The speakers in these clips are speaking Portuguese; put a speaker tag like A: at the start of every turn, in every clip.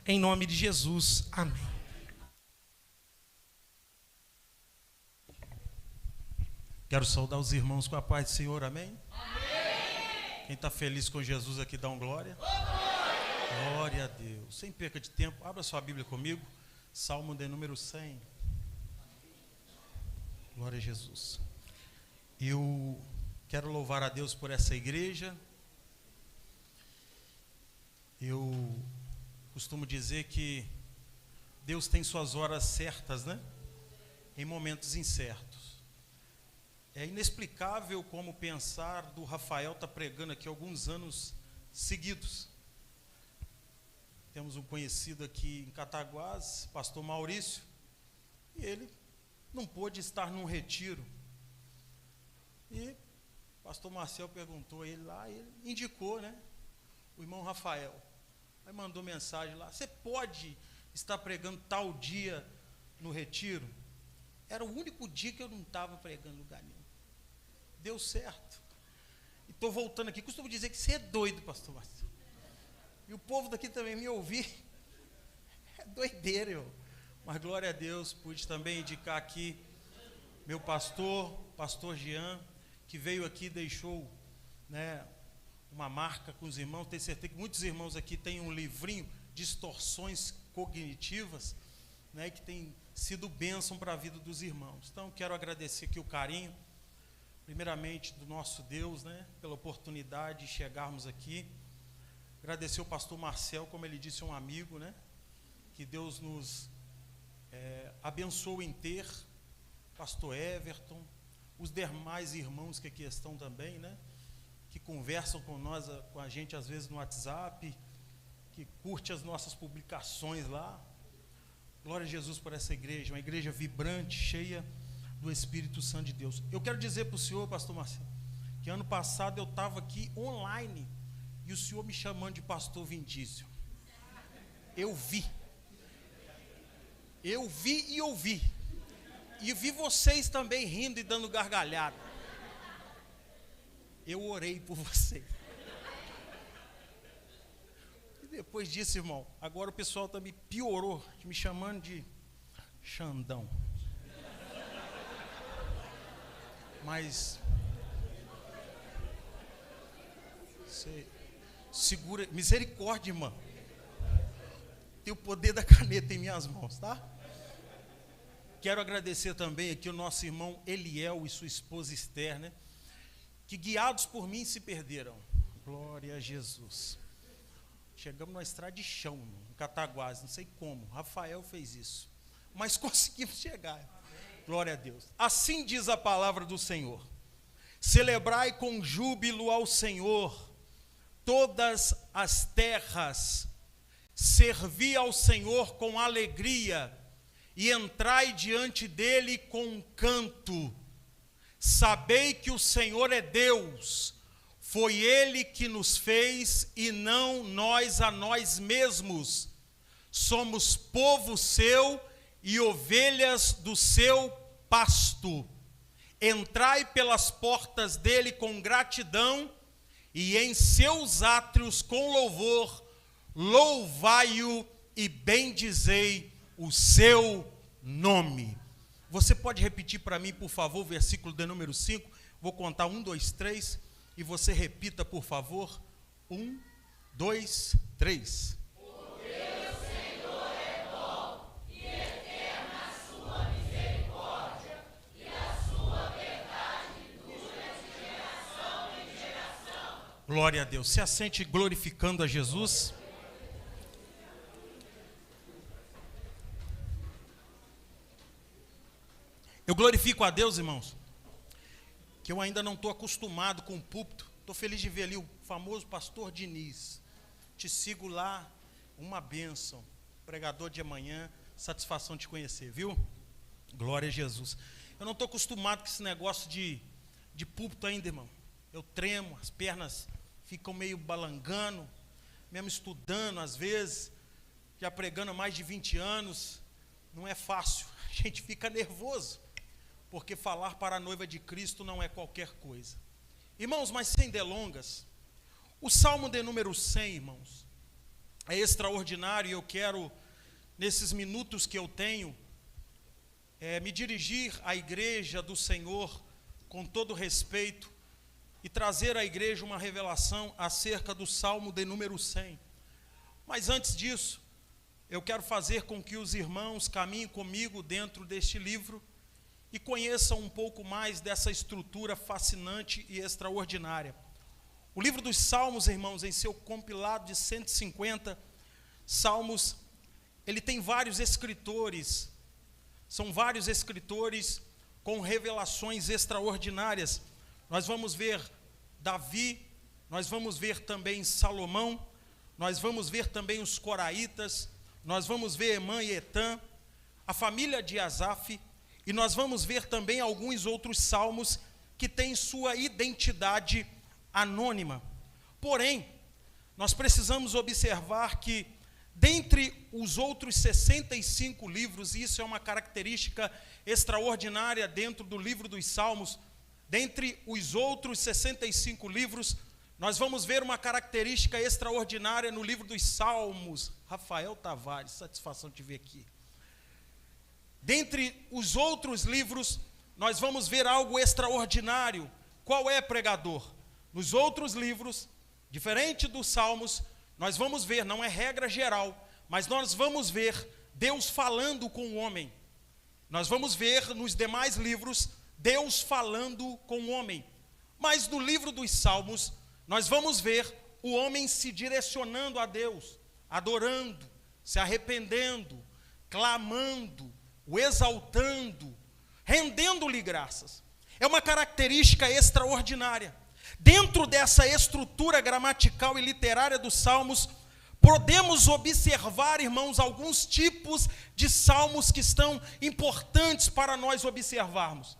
A: em nome de Jesus. Amém. Quero saudar os irmãos com a paz do Senhor, amém? Amém. Quem está feliz com Jesus aqui, dá um glória. Glória a Deus. Sem perca de tempo, abra sua Bíblia comigo, Salmo de número 100. Glória a Jesus. Eu quero louvar a Deus por essa igreja. Eu costumo dizer que Deus tem suas horas certas, né? Em momentos incertos. É inexplicável como pensar do Rafael estar pregando aqui alguns anos seguidos. Temos um conhecido aqui em Cataguás, pastor Maurício, e ele não pôde estar num retiro. E o pastor Marcel perguntou a ele lá, e ele indicou, né? O irmão Rafael. Aí mandou mensagem lá: você pode estar pregando tal dia no retiro? Era o único dia que eu não estava pregando lugar nenhum. Deu certo. E estou voltando aqui. Costumo dizer que você é doido, pastor Marcelo. E o povo daqui também me ouvir. É doideira, eu. Mas glória a Deus, pude também indicar aqui meu pastor Jean, que veio aqui e deixou, né, uma marca com os irmãos. Tenho certeza que muitos irmãos aqui têm um livrinho, Distorções Cognitivas, né, que tem sido bênção para a vida dos irmãos. Então, quero agradecer aqui o carinho, primeiramente do nosso Deus, né, pela oportunidade de chegarmos aqui. Agradecer o pastor Marcel, como ele disse, um amigo, né, que Deus nos abençoe em ter. Pastor Everton, os demais irmãos que aqui estão também, né, que conversam com nós, com a gente às vezes no WhatsApp, que curte as nossas publicações lá. Glória a Jesus por essa igreja, uma igreja vibrante, cheia do Espírito Santo de Deus. Eu quero dizer para o senhor, pastor Marcelo, que ano passado eu estava aqui online e o senhor me chamando de pastor Vindício. Eu vi e ouvi. E vi vocês também rindo e dando gargalhada. Eu orei por vocês. E depois disso, irmão, agora o pessoal também piorou, me chamando de Xandão. Mas você segura, misericórdia, irmão. Tem o poder da caneta em minhas mãos, tá? Quero agradecer também aqui o nosso irmão Eliel e sua esposa Esther, né, que guiados por mim se perderam. Glória a Jesus. Chegamos numa estrada de chão, em Cataguás, não sei como. Rafael fez isso, mas conseguimos chegar. Glória a Deus. Assim diz a palavra do Senhor: celebrai com júbilo ao Senhor todas as terras, servi ao Senhor com alegria e entrai diante dele com canto. Sabei que o Senhor é Deus, foi Ele que nos fez e não nós a nós mesmos. Somos povo seu e ovelhas do seu pasto. Entrai pelas portas dele com gratidão e em seus átrios com louvor. Louvai-o e bendizei o seu nome. Você pode repetir para mim, por favor, o versículo de número 5? Vou contar 1, 2, 3 e você repita, por favor. 1, 2, 3.
B: Porque o Senhor é bom e eterna a sua misericórdia, e a sua verdade dura de geração em geração.
A: Glória a Deus. Se assente glorificando a Jesus. Eu glorifico a Deus, irmãos, que eu ainda não estou acostumado com o púlpito. Estou feliz de ver ali o famoso pastor Diniz. Te sigo lá, uma bênção. Pregador de amanhã, satisfação de te conhecer, viu? Glória a Jesus. Eu não estou acostumado com esse negócio de púlpito ainda, irmão. Eu tremo, as pernas ficam meio balangando, mesmo estudando às vezes, já pregando há mais de 20 anos, não é fácil. A gente fica nervoso, porque falar para a noiva de Cristo não é qualquer coisa. Irmãos, mas sem delongas, o Salmo de número 100, irmãos, é extraordinário, e eu quero, nesses minutos que eu tenho, me dirigir à igreja do Senhor com todo respeito e trazer à igreja uma revelação acerca do Salmo de número 100. Mas antes disso, eu quero fazer com que os irmãos caminhem comigo dentro deste livro e conheçam um pouco mais dessa estrutura fascinante e extraordinária. O livro dos Salmos, irmãos, em seu compilado de 150 salmos, ele tem vários escritores, são vários escritores com revelações extraordinárias. Nós vamos ver Davi, nós vamos ver também Salomão, nós vamos ver também os coraitas, nós vamos ver Emã e Etã, a família de Asaf, e nós vamos ver também alguns outros salmos que têm sua identidade anônima. Porém, nós precisamos observar que, dentre os outros 65 livros, e isso é uma característica extraordinária dentro do livro dos Salmos, dentre os outros 65 livros, nós vamos ver uma característica extraordinária no livro dos Salmos. Rafael Tavares, satisfação te ver aqui. Dentre os outros livros, nós vamos ver algo extraordinário. Qual é, pregador? Nos outros livros, diferente dos Salmos, nós vamos ver, não é regra geral, mas nós vamos ver Deus falando com o homem. Nós vamos ver nos demais livros Deus falando com o homem. Mas no livro dos Salmos, nós vamos ver o homem se direcionando a Deus, adorando, se arrependendo, clamando, o exaltando, rendendo-lhe graças. É uma característica extraordinária. Dentro dessa estrutura gramatical e literária dos Salmos, podemos observar, irmãos, alguns tipos de salmos que estão importantes para nós observarmos.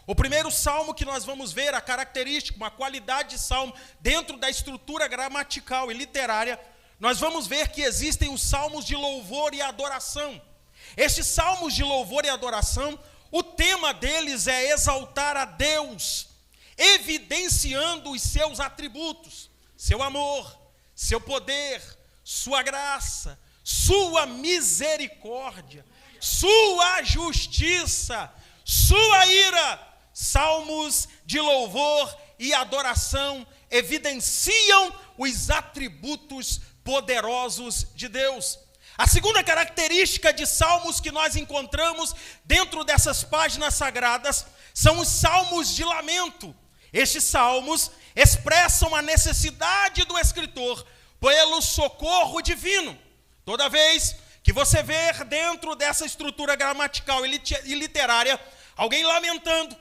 A: O primeiro salmo que nós vamos ver, a característica, uma qualidade de salmo, dentro da estrutura gramatical e literária, nós vamos ver que existem os salmos de louvor e adoração. Estes salmos de louvor e adoração, o tema deles é exaltar a Deus, evidenciando os seus atributos, seu amor, seu poder, sua graça, sua misericórdia, sua justiça, sua ira. Salmos de louvor e adoração evidenciam os atributos poderosos de Deus. A segunda característica de salmos que nós encontramos dentro dessas páginas sagradas são os salmos de lamento. Estes salmos expressam a necessidade do escritor pelo socorro divino. Toda vez que você vê dentro dessa estrutura gramatical e literária alguém lamentando,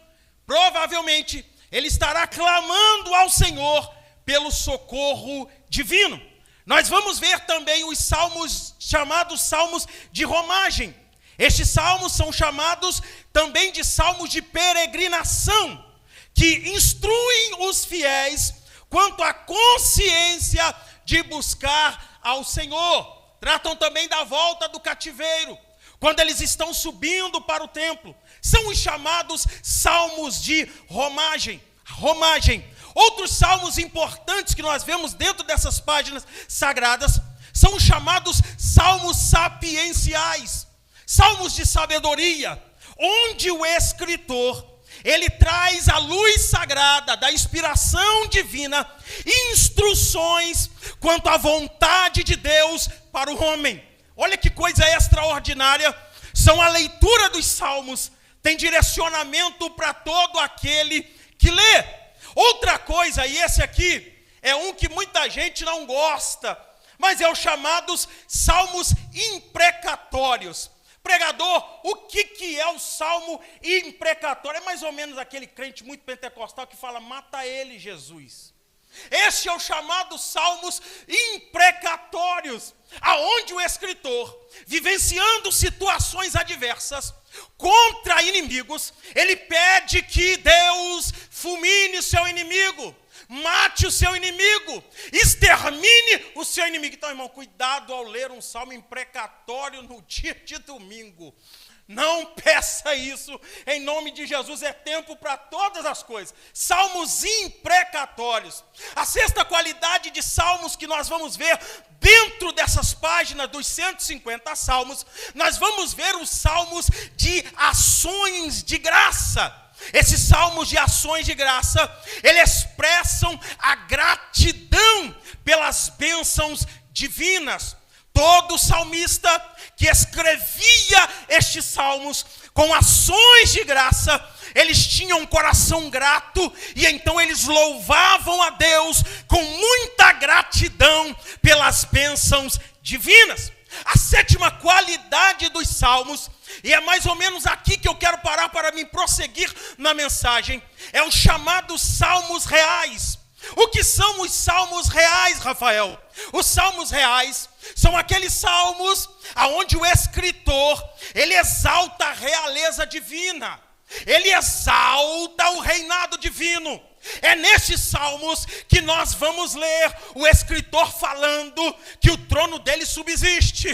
A: provavelmente ele estará clamando ao Senhor pelo socorro divino. Nós vamos ver também os salmos chamados salmos de romagem. Estes salmos são chamados também de salmos de peregrinação, que instruem os fiéis quanto à consciência de buscar ao Senhor. Tratam também da volta do cativeiro, quando eles estão subindo para o templo. São os chamados salmos de romagem. Outros salmos importantes que nós vemos dentro dessas páginas sagradas são os chamados salmos sapienciais, salmos de sabedoria, onde o escritor, ele traz à luz sagrada da inspiração divina instruções quanto à vontade de Deus para o homem. Olha que coisa extraordinária, são a leitura dos salmos, tem direcionamento para todo aquele que lê. Outra coisa, e esse aqui é um que muita gente não gosta, mas é os chamados salmos imprecatórios. Pregador, o que é o salmo imprecatório? É mais ou menos aquele crente muito pentecostal que fala, mata ele, Jesus. Este é o chamado salmos imprecatórios, aonde o escritor, vivenciando situações adversas contra inimigos, ele pede que Deus fulmine o seu inimigo, mate o seu inimigo, extermine o seu inimigo. Então, irmão, cuidado ao ler um salmo imprecatório no dia de domingo. Não peça isso, em nome de Jesus, é tempo para todas as coisas. Salmos imprecatórios. A sexta qualidade de salmos que nós vamos ver dentro dessas páginas dos 150 salmos, nós vamos ver os salmos de ações de graça. Esses salmos de ações de graça, eles expressam a gratidão pelas bênçãos divinas. Todo salmista que escrevia estes salmos com ações de graça, eles tinham um coração grato e então eles louvavam a Deus com muita gratidão pelas bênçãos divinas. A sétima qualidade dos salmos, e é mais ou menos aqui que eu quero parar para me prosseguir na mensagem, é os chamados salmos reais. O que são os salmos reais, Rafael? Os salmos reais são aqueles salmos onde o escritor, ele exalta a realeza divina, ele exalta o reinado divino. É nesses salmos que nós vamos ler o escritor falando que o trono dele subsiste.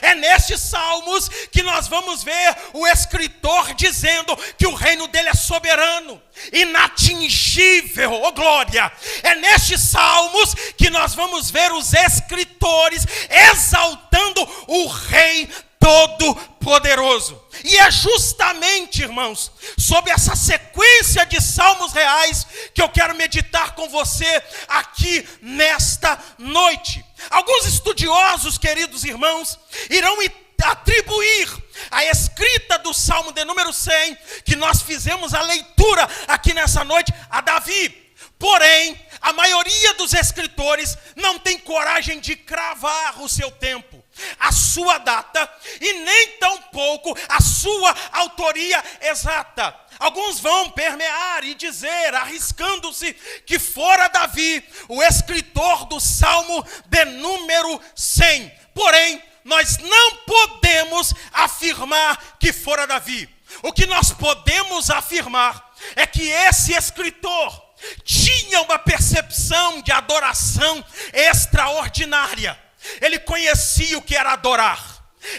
A: É nestes salmos que nós vamos ver o escritor dizendo que o reino dele é soberano, inatingível, oh glória. É nestes salmos que nós vamos ver os escritores exaltando o rei todo-poderoso. E é justamente, irmãos, sobre essa sequência de salmos reais que eu quero meditar com você aqui nesta noite. Alguns estudiosos, queridos irmãos, irão atribuir a escrita do Salmo de número 100, que nós fizemos a leitura aqui nessa noite, a Davi. Porém, a maioria dos escritores não tem coragem de cravar o seu tempo, a sua data e nem tampouco a sua autoria exata. Alguns vão permear e dizer, arriscando-se, que fora Davi o escritor do Salmo de número 100. Porém, nós não podemos afirmar que fora Davi. O que nós podemos afirmar é que esse escritor tinha uma percepção de adoração extraordinária. Ele conhecia o que era adorar,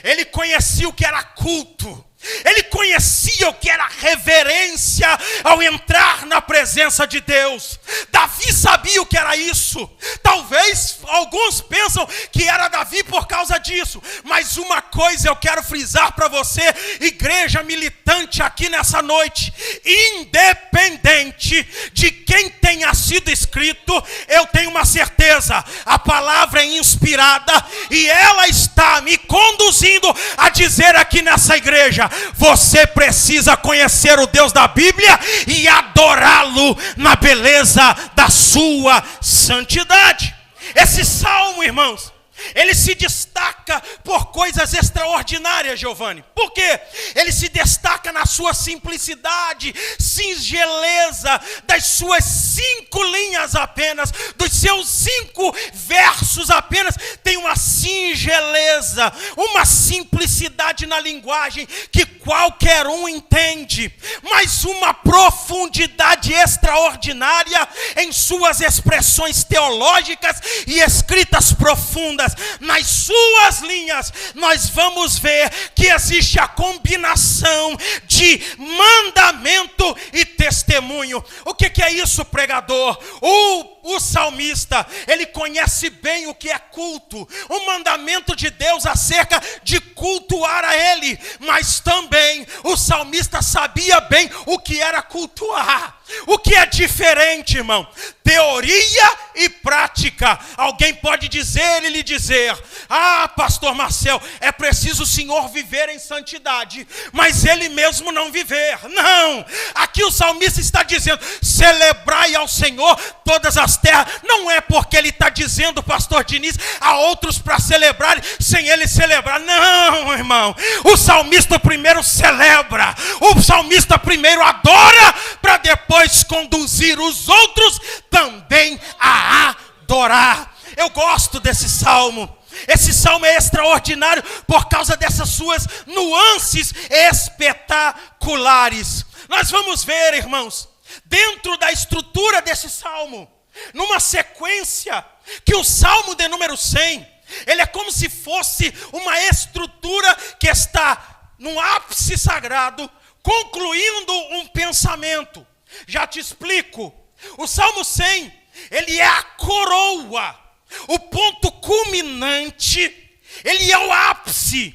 A: ele conhecia o que era culto, ele conhecia o que era reverência ao entrar na presença de Deus. Davi sabia o que era isso. Talvez alguns pensam que era Davi por causa disso, mas uma coisa eu quero frisar para você, igreja militante aqui nessa noite: independente de quem tenha sido escrito, eu tenho uma certeza, a palavra é inspirada e ela está me conduzindo a dizer aqui nessa igreja: você precisa conhecer o Deus da Bíblia e adorá-lo na beleza da sua santidade. Esse salmo, irmãos, ele se destaca por coisas extraordinárias, Giovanni. Por quê? Ele se destaca na sua simplicidade, singeleza, das suas 5 linhas apenas, dos seus 5 versos apenas. Tem uma singeleza, uma simplicidade na linguagem que qualquer um entende, mas uma profundidade extraordinária em suas expressões teológicas e escritas profundas. Nas suas linhas nós vamos ver que existe a combinação de mandamento e testemunho. O que é isso, pregador? O salmista, ele conhece bem o que é culto, o mandamento de Deus acerca de cultuar a ele, mas também o salmista sabia bem o que era cultuar. O que é diferente, irmão? Teoria e prática. Alguém pode dizer e lhe dizer: ah, pastor Marcel, é preciso o senhor viver em santidade, mas ele mesmo não viver. Não, aqui o salmista está dizendo: celebrai ao Senhor todas as terras. Não é porque ele está dizendo, pastor Diniz, a outros para celebrarem sem ele celebrar. Não, irmão, o salmista primeiro celebra, o salmista primeiro adora, para depois conduzir os outros também a adorar. Eu gosto desse salmo. Esse salmo é extraordinário por causa dessas suas nuances espetaculares. Nós vamos ver, irmãos, dentro da estrutura desse salmo, numa sequência, que o salmo de número 100, ele é como se fosse uma estrutura que está num ápice sagrado, concluindo um pensamento. Já te explico. O Salmo 100, ele é a coroa, o ponto culminante, ele é o ápice,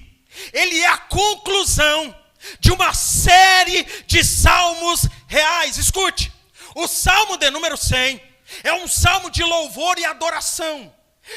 A: ele é a conclusão de uma série de salmos reais. Escute, o Salmo de número 100 é um salmo de louvor e adoração,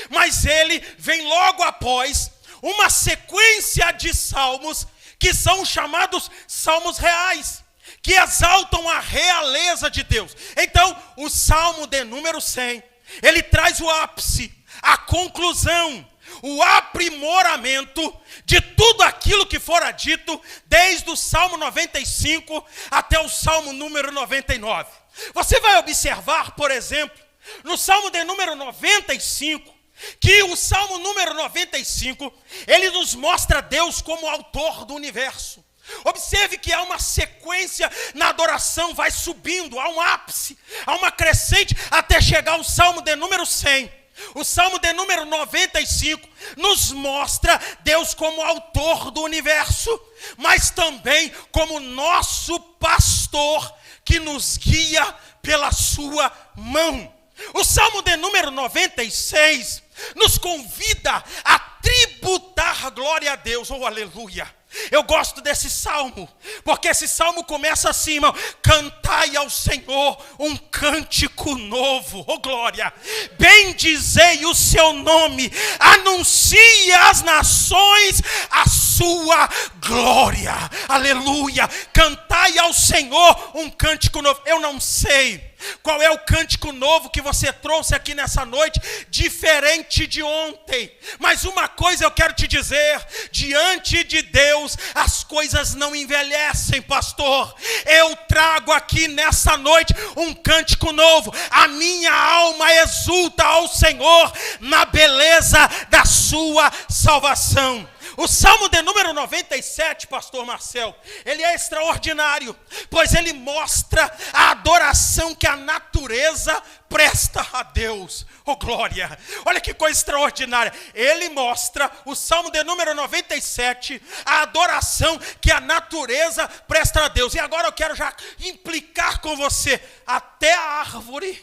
A: mas ele vem logo após uma sequência de salmos que são chamados salmos reais, que exaltam a realeza de Deus. Então, o Salmo de número 100, ele traz o ápice, a conclusão, o aprimoramento de tudo aquilo que fora dito, desde o Salmo 95 até o Salmo número 99. Você vai observar, por exemplo, no Salmo de número 95, que o Salmo número 95, ele nos mostra Deus como autor do universo. Observe que há uma sequência na adoração, vai subindo, há um ápice, há uma crescente, até chegar ao Salmo de número 100. O Salmo de número 95 nos mostra Deus como autor do universo, mas também como nosso pastor, que nos guia pela sua mão. O Salmo de número 96 nos convida a tributar glória a Deus. Oh, aleluia! Eu gosto desse salmo, porque esse salmo começa assim, irmão: cantai ao Senhor um cântico novo, oh glória, bendizei o seu nome, anuncie às nações a sua glória, aleluia, cantai ao Senhor um cântico novo. Eu não sei qual é o cântico novo que você trouxe aqui nessa noite, diferente de ontem, mas uma coisa eu quero te dizer: diante de Deus as coisas não envelhecem, pastor. Eu trago aqui nessa noite um cântico novo, a minha alma exulta ao Senhor na beleza da sua salvação. O Salmo de número 97, pastor Marcel, ele é extraordinário, pois ele mostra a adoração que a natureza presta a Deus. Oh glória, olha que coisa extraordinária. Ele mostra, o Salmo de número 97, a adoração que a natureza presta a Deus. E agora eu quero já implicar com você, até a árvore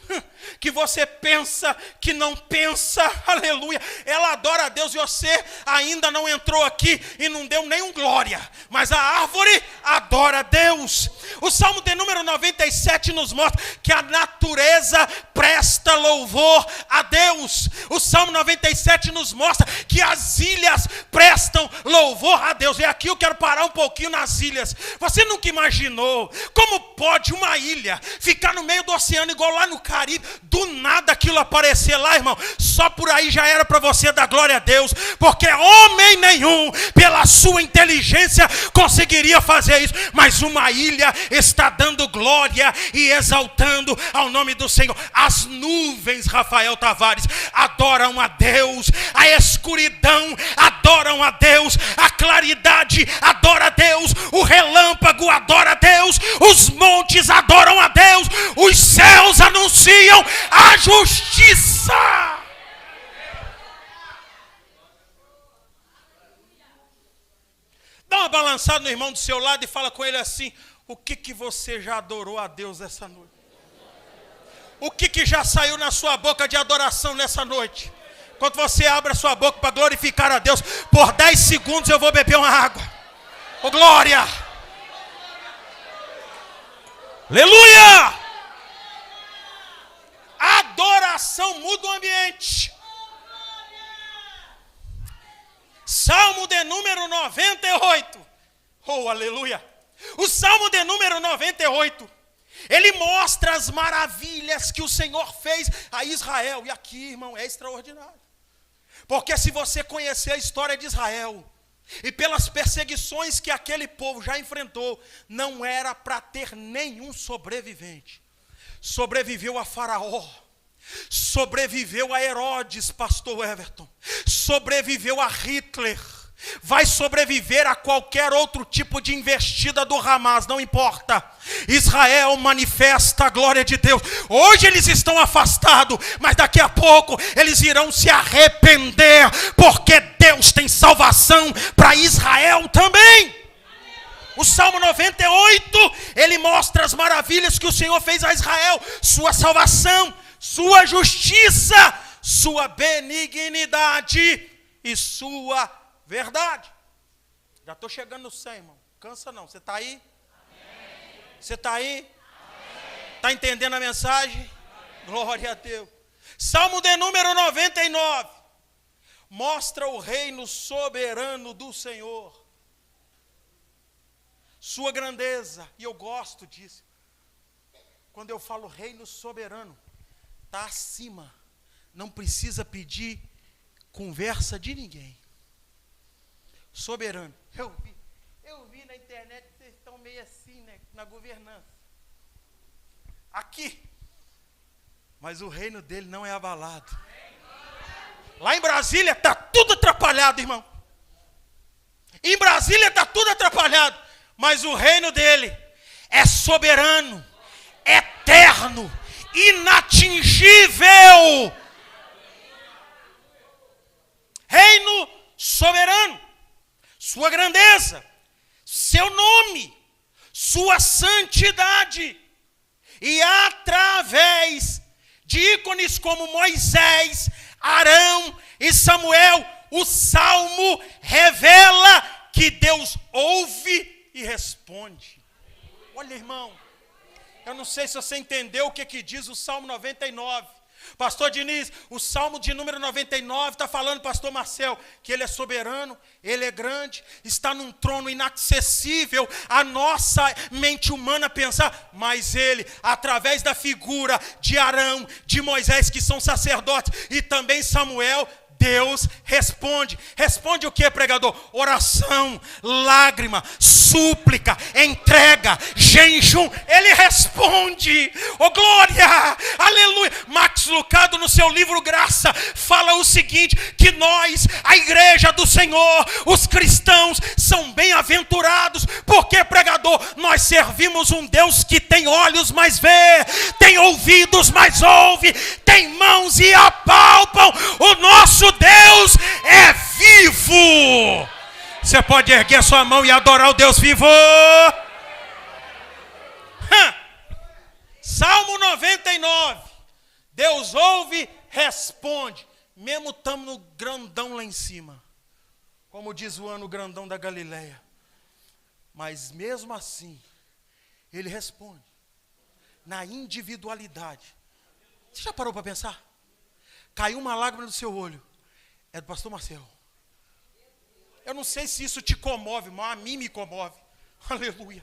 A: que você pensa que não pensa, aleluia, ela adora a Deus, e você ainda não entrou aqui e não deu nenhum glória, mas a árvore adora a Deus. O Salmo de número 97 nos mostra que a natureza presta louvor a Deus. O Salmo 97 nos mostra que as ilhas prestam louvor a Deus. E aqui eu quero parar um pouquinho nas ilhas. Você nunca imaginou como pode uma ilha ficar no meio do oceano, igual lá no Caribe, do nada aquilo aparecer lá, irmão? Só por aí já era para você dar glória a Deus, porque homem nenhum, pela sua inteligência, conseguiria fazer isso, mas uma ilha está dando glória e exaltando ao nome do Senhor. As nuvens, Rafael Tavares, adoram a Deus, a escuridão adoram a Deus, a claridade adora a Deus, o relâmpago adora a Deus, os montes adoram a Deus, os céus anunciam a justiça. Dá uma balançada no irmão do seu lado e fala com ele assim: o que você já adorou a Deus essa noite? O que já saiu na sua boca de adoração nessa noite? Quando você abre a sua boca para glorificar a Deus, por 10 segundos eu vou beber uma água. Oh glória! Aleluia! A adoração muda o ambiente. Salmo de número 98. Oh aleluia! O Salmo de número 98, ele mostra as maravilhas que o Senhor fez a Israel. E aqui, irmão, é extraordinário. Porque se você conhecer a história de Israel, e pelas perseguições que aquele povo já enfrentou, não era para ter nenhum sobrevivente. Sobreviveu a Faraó, sobreviveu a Herodes, pastor Everton, sobreviveu a Hitler, vai sobreviver a qualquer outro tipo de investida do Hamas, não importa. Israel manifesta a glória de Deus. Hoje eles estão afastados, mas daqui a pouco eles irão se arrepender, porque Deus tem salvação para Israel também. O Salmo 98, ele mostra as maravilhas que o Senhor fez a Israel, sua salvação, sua justiça, sua benignidade e sua verdade. Já estou chegando no 100, irmão. Cansa não. Você está aí? Amém. Você está aí? Está entendendo a mensagem? Amém. Glória a Deus. Salmo de número 99. Mostra o reino soberano do Senhor. Sua grandeza. E eu gosto disso. Quando eu falo reino soberano, está acima. Não precisa pedir conversa de ninguém. Soberano. Eu vi na internet que vocês estão meio assim, né, na governança. Aqui. Mas o reino dele não é abalado. Lá em Brasília está tudo atrapalhado, irmão. Em Brasília está tudo atrapalhado. Mas o reino dele é soberano, eterno, inatingível. Reino soberano. Sua grandeza, seu nome, sua santidade. E através de ícones como Moisés, Arão e Samuel, o Salmo revela que Deus ouve e responde. Olha, irmão, eu não sei se você entendeu o que diz o Salmo 99. Pastor Diniz, o Salmo de número 99 está falando, pastor Marcel, que ele é soberano, ele é grande, está num trono inacessível a nossa mente humana pensar, mas ele, através da figura de Arão, de Moisés, que são sacerdotes, e também Samuel, Deus responde. Responde o que, pregador? Oração, lágrima, súplica, entrega, jejum. Ele responde. Oh, glória! Aleluia! Max Lucado, no seu livro Graça, fala o seguinte, que nós, a igreja do Senhor, os cristãos, são bem-aventurados. Porque, pregador, nós servimos um Deus que tem olhos, mas vê, tem ouvidos, mas ouve, tem mãos e apalpam. O nosso Deus é vivo. Você pode erguer sua mão e adorar o Deus vivo. Salmo 99. Deus ouve, responde. Mesmo estamos no grandão lá em cima. Como diz o ano grandão da Galileia. Mas mesmo assim, ele responde. Na individualidade. Você já parou para pensar? Caiu uma lágrima no seu olho. É do pastor Marcel. Eu não sei se isso te comove, mas a mim me comove. Aleluia.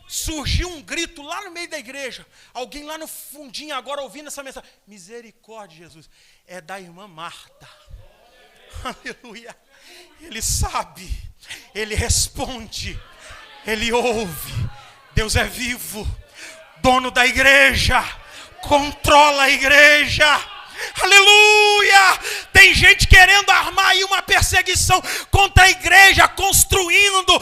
A: Surgiu um grito lá no meio da igreja. Alguém lá no fundinho agora ouvindo essa mensagem. Misericórdia, Jesus. É da irmã Marta. Aleluia. Ele sabe. Ele responde. Ele ouve. Deus é vivo. Dono da igreja. Controla a igreja. Aleluia! Tem gente querendo armar aí uma perseguição contra a igreja, construindo,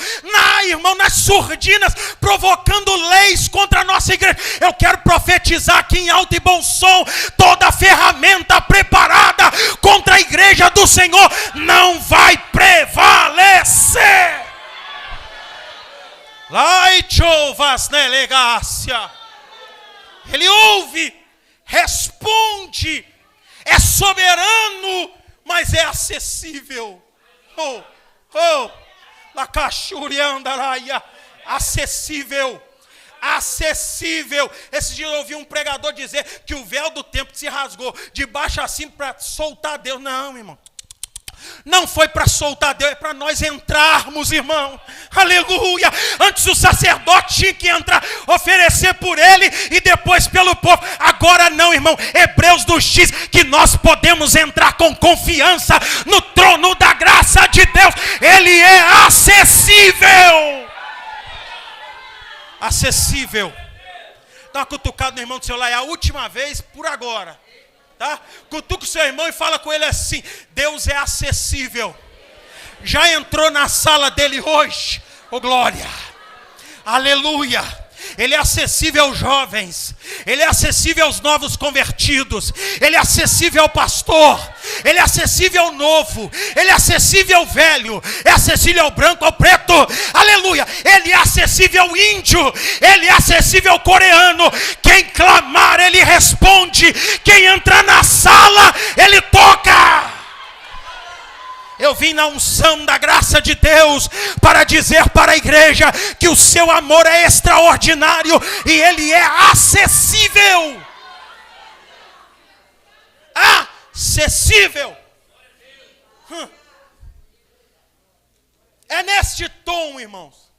A: nas surdinas, provocando leis contra a nossa igreja. Eu quero profetizar aqui em alto e bom som, toda ferramenta preparada contra a igreja do Senhor não vai prevalecer. Ele ouve, responde. É soberano, mas é acessível. Acessível. Acessível. Esse dia eu ouvi um pregador dizer que o véu do templo se rasgou de baixo acima para soltar Deus. Não, irmão. Não foi para soltar Deus, é para nós entrarmos, irmão. Aleluia. Antes o sacerdote tinha que entrar, oferecer por ele e depois pelo povo. Agora não, irmão. Hebreus nos diz que nós podemos entrar com confiança no trono da graça de Deus. Ele é acessível. Acessível. Dá uma cutucada no irmão do seu lado. É a última vez por agora. Tá? Cutuca o seu irmão e fala com ele assim: Deus é acessível. Já entrou na sala dele hoje? Oh, glória. Aleluia. Ele é acessível aos jovens, Ele é acessível aos novos convertidos, Ele é acessível ao pastor, Ele é acessível ao novo, Ele é acessível ao velho, é acessível ao branco, ao preto, aleluia. Ele é acessível ao índio, Ele é acessível ao coreano. Quem clamar, Ele responde. Quem entrar na sala, Ele toca. Eu vim na unção da graça de Deus para dizer para a igreja que o seu amor é extraordinário e ele é acessível. Acessível. É neste tom, irmãos,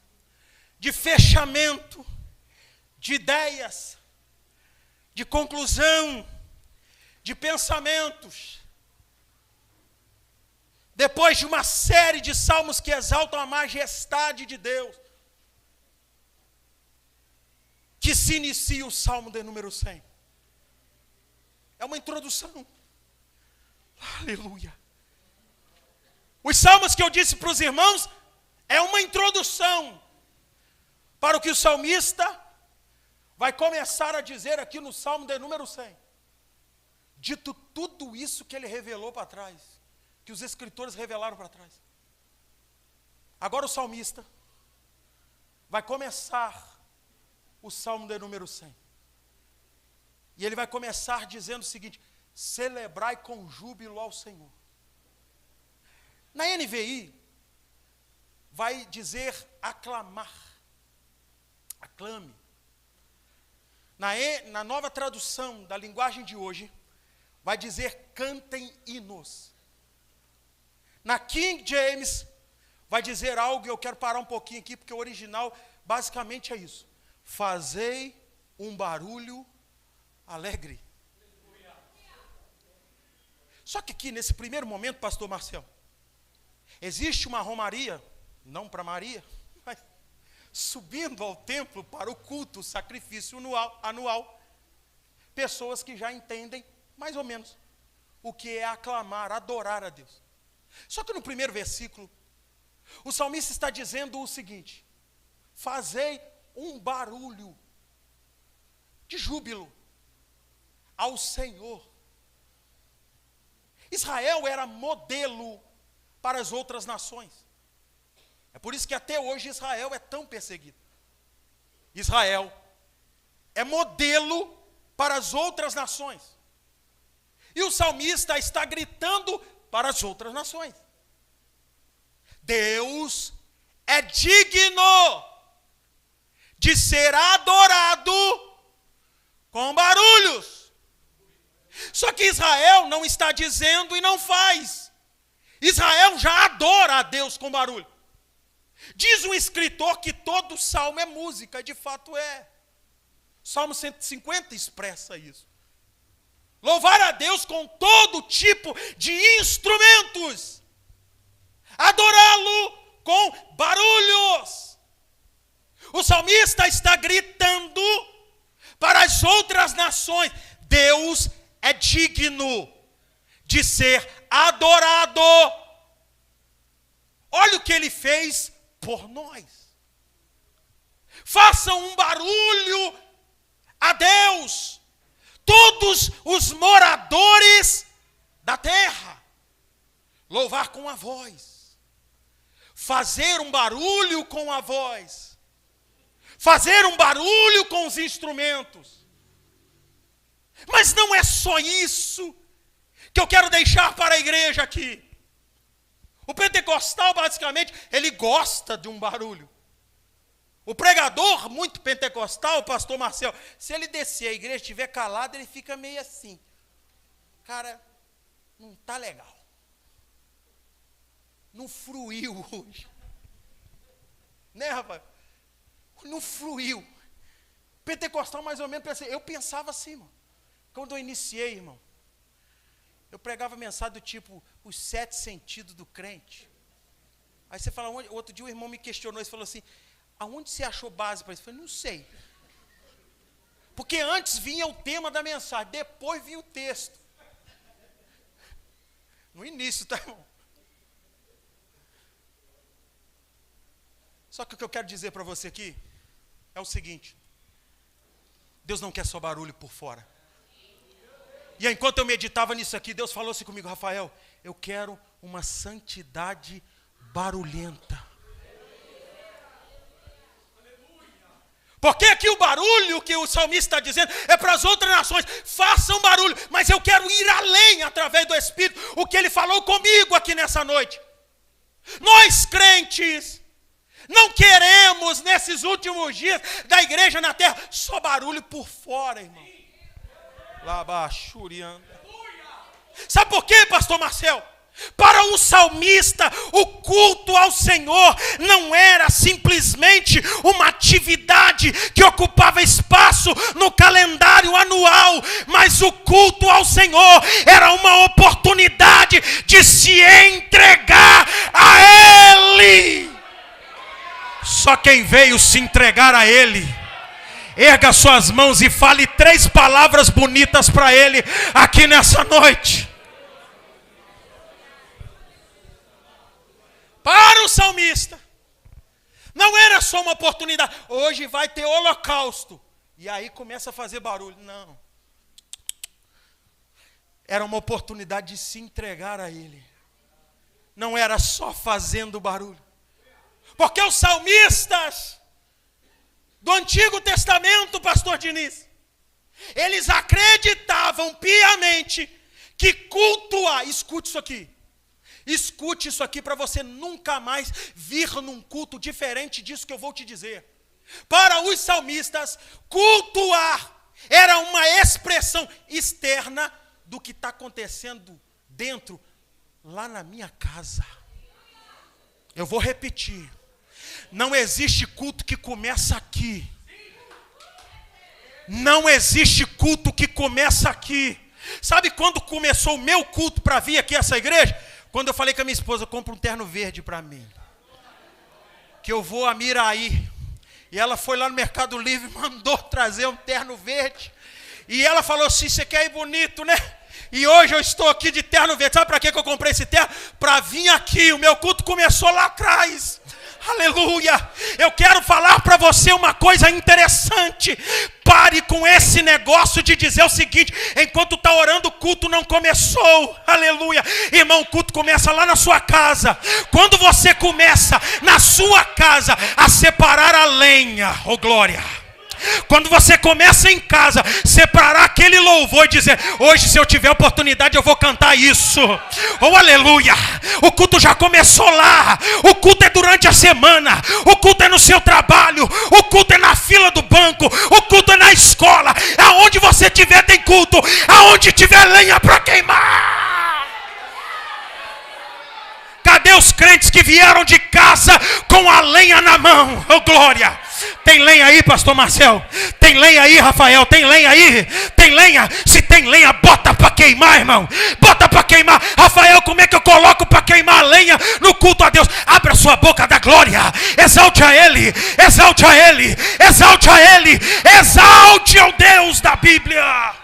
A: de fechamento, de ideias, de conclusão, de pensamentos, depois de uma série de salmos que exaltam a majestade de Deus, que se inicia o salmo de número 100. É uma introdução. Aleluia. Os salmos que eu disse para os irmãos é uma introdução para o que o salmista vai começar a dizer aqui no salmo de número 100. Dito tudo isso que ele revelou para trás, que os escritores revelaram para trás. Agora o salmista vai começar o salmo de número 100. E ele vai começar dizendo o seguinte: celebrai com júbilo ao Senhor. Na NVI, vai dizer aclamar. Aclame. Na nova tradução da linguagem de hoje, vai dizer cantem hinos. Na King James, vai dizer algo, e eu quero parar um pouquinho aqui, porque o original basicamente é isso: fazei um barulho alegre. Só que aqui, nesse primeiro momento, pastor Marcel, existe uma romaria, não para Maria, mas subindo ao templo para o culto, o sacrifício anual, pessoas que já entendem mais ou menos o que é aclamar, adorar a Deus. Só que no primeiro versículo, o salmista está dizendo o seguinte: fazei um barulho de júbilo ao Senhor. Israel era modelo para as outras nações. É por isso que até hoje Israel é tão perseguido. Israel é modelo para as outras nações. E o salmista está gritando para as outras nações: Deus é digno de ser adorado com barulhos. Só que Israel não está dizendo e não faz. Israel já adora a Deus com barulho. Diz um escritor que todo salmo é música, e de fato é. Salmo 150 expressa isso. Louvar a Deus com todo tipo de instrumentos. Adorá-lo com barulhos. O salmista está gritando para as outras nações: Deus é digno de ser adorado. Olha o que ele fez por nós. Façam um barulho a Deus, todos os moradores da terra. Louvar com a voz, fazer um barulho com a voz, fazer um barulho com os instrumentos. Mas não é só isso que eu quero deixar para a igreja aqui. O pentecostal, basicamente, ele gosta de um barulho. O pregador, muito pentecostal, o pastor Marcel, se ele descer a igreja e estiver calado, ele fica meio assim: cara, não está legal. Não fluiu hoje. Né, rapaz? Não fluiu. Pentecostal, mais ou menos, eu pensava assim, mano. Quando eu iniciei, irmão, eu pregava mensagem do tipo, os 7 sentidos do crente. Aí você fala, outro dia o irmão me questionou, ele falou assim: aonde você achou base para isso? Eu falei, não sei. Porque antes vinha o tema da mensagem, depois vinha o texto. No início, tá, irmão? Só que o que eu quero dizer para você aqui é o seguinte: Deus não quer só barulho por fora. E enquanto eu meditava nisso aqui, Deus falou assim comigo: Rafael, eu quero uma santidade barulhenta. Porque aqui o barulho que o salmista está dizendo é para as outras nações: façam barulho, mas eu quero ir além através do Espírito, o que ele falou comigo aqui nessa noite. Nós crentes não queremos nesses últimos dias da igreja na terra só barulho por fora, irmão. Sabe por quê, pastor Marcel? Para o salmista, o culto ao Senhor não era simplesmente uma atividade que ocupava espaço no calendário anual, mas o culto ao Senhor era uma oportunidade de se entregar a Ele. Só quem veio se entregar a Ele, erga suas mãos e fale 3 palavras bonitas para Ele aqui nessa noite. Para o salmista, não era só uma oportunidade. Hoje vai ter holocausto. E aí começa a fazer barulho. Não. Era uma oportunidade de se entregar a Ele. Não era só fazendo barulho. Porque os salmistas do Antigo Testamento, pastor Diniz, eles acreditavam piamente que cultuar, escute isso aqui. Escute isso aqui para você nunca mais vir num culto diferente disso que eu vou te dizer. Para os salmistas, cultuar era uma expressão externa do que está acontecendo dentro, lá na minha casa. Eu vou repetir. Não existe culto que começa aqui. Não existe culto que começa aqui. Sabe quando começou o meu culto para vir aqui a essa igreja? Quando eu falei com a minha esposa: compra um terno verde para mim, que eu vou a Miraí. E ela foi lá no Mercado Livre, mandou trazer um terno verde. E ela falou assim: você quer ir bonito, né? E hoje eu estou aqui de terno verde. Sabe para que eu comprei esse terno? Para vir aqui. O meu culto começou lá atrás. Aleluia. Eu quero falar para você uma coisa interessante. Pare com esse negócio de dizer o seguinte: enquanto está orando, o culto não começou. Aleluia. Irmão, o culto começa lá na sua casa. Quando você começa na sua casa a separar a lenha, oh glória. Quando você começa em casa, separar aquele louvor e dizer: hoje, se eu tiver oportunidade, eu vou cantar isso. Oh, aleluia. O culto já começou lá. O culto é durante a semana. O culto é no seu trabalho. O culto é na fila do banco. O culto é na escola. Aonde você estiver tem culto. Aonde tiver lenha para queimar. Cadê os crentes que vieram de casa com a lenha na mão? Oh, glória. Tem lenha aí, pastor Marcel? Tem lenha aí, Rafael? Tem lenha aí? Tem lenha? Se tem lenha, bota para queimar, irmão. Bota para queimar. Rafael, como é que eu coloco para queimar a lenha no culto a Deus? Abra sua boca da glória. Exalte a Ele. Exalte a Ele. Exalte a Ele. Exalte ao Deus da Bíblia.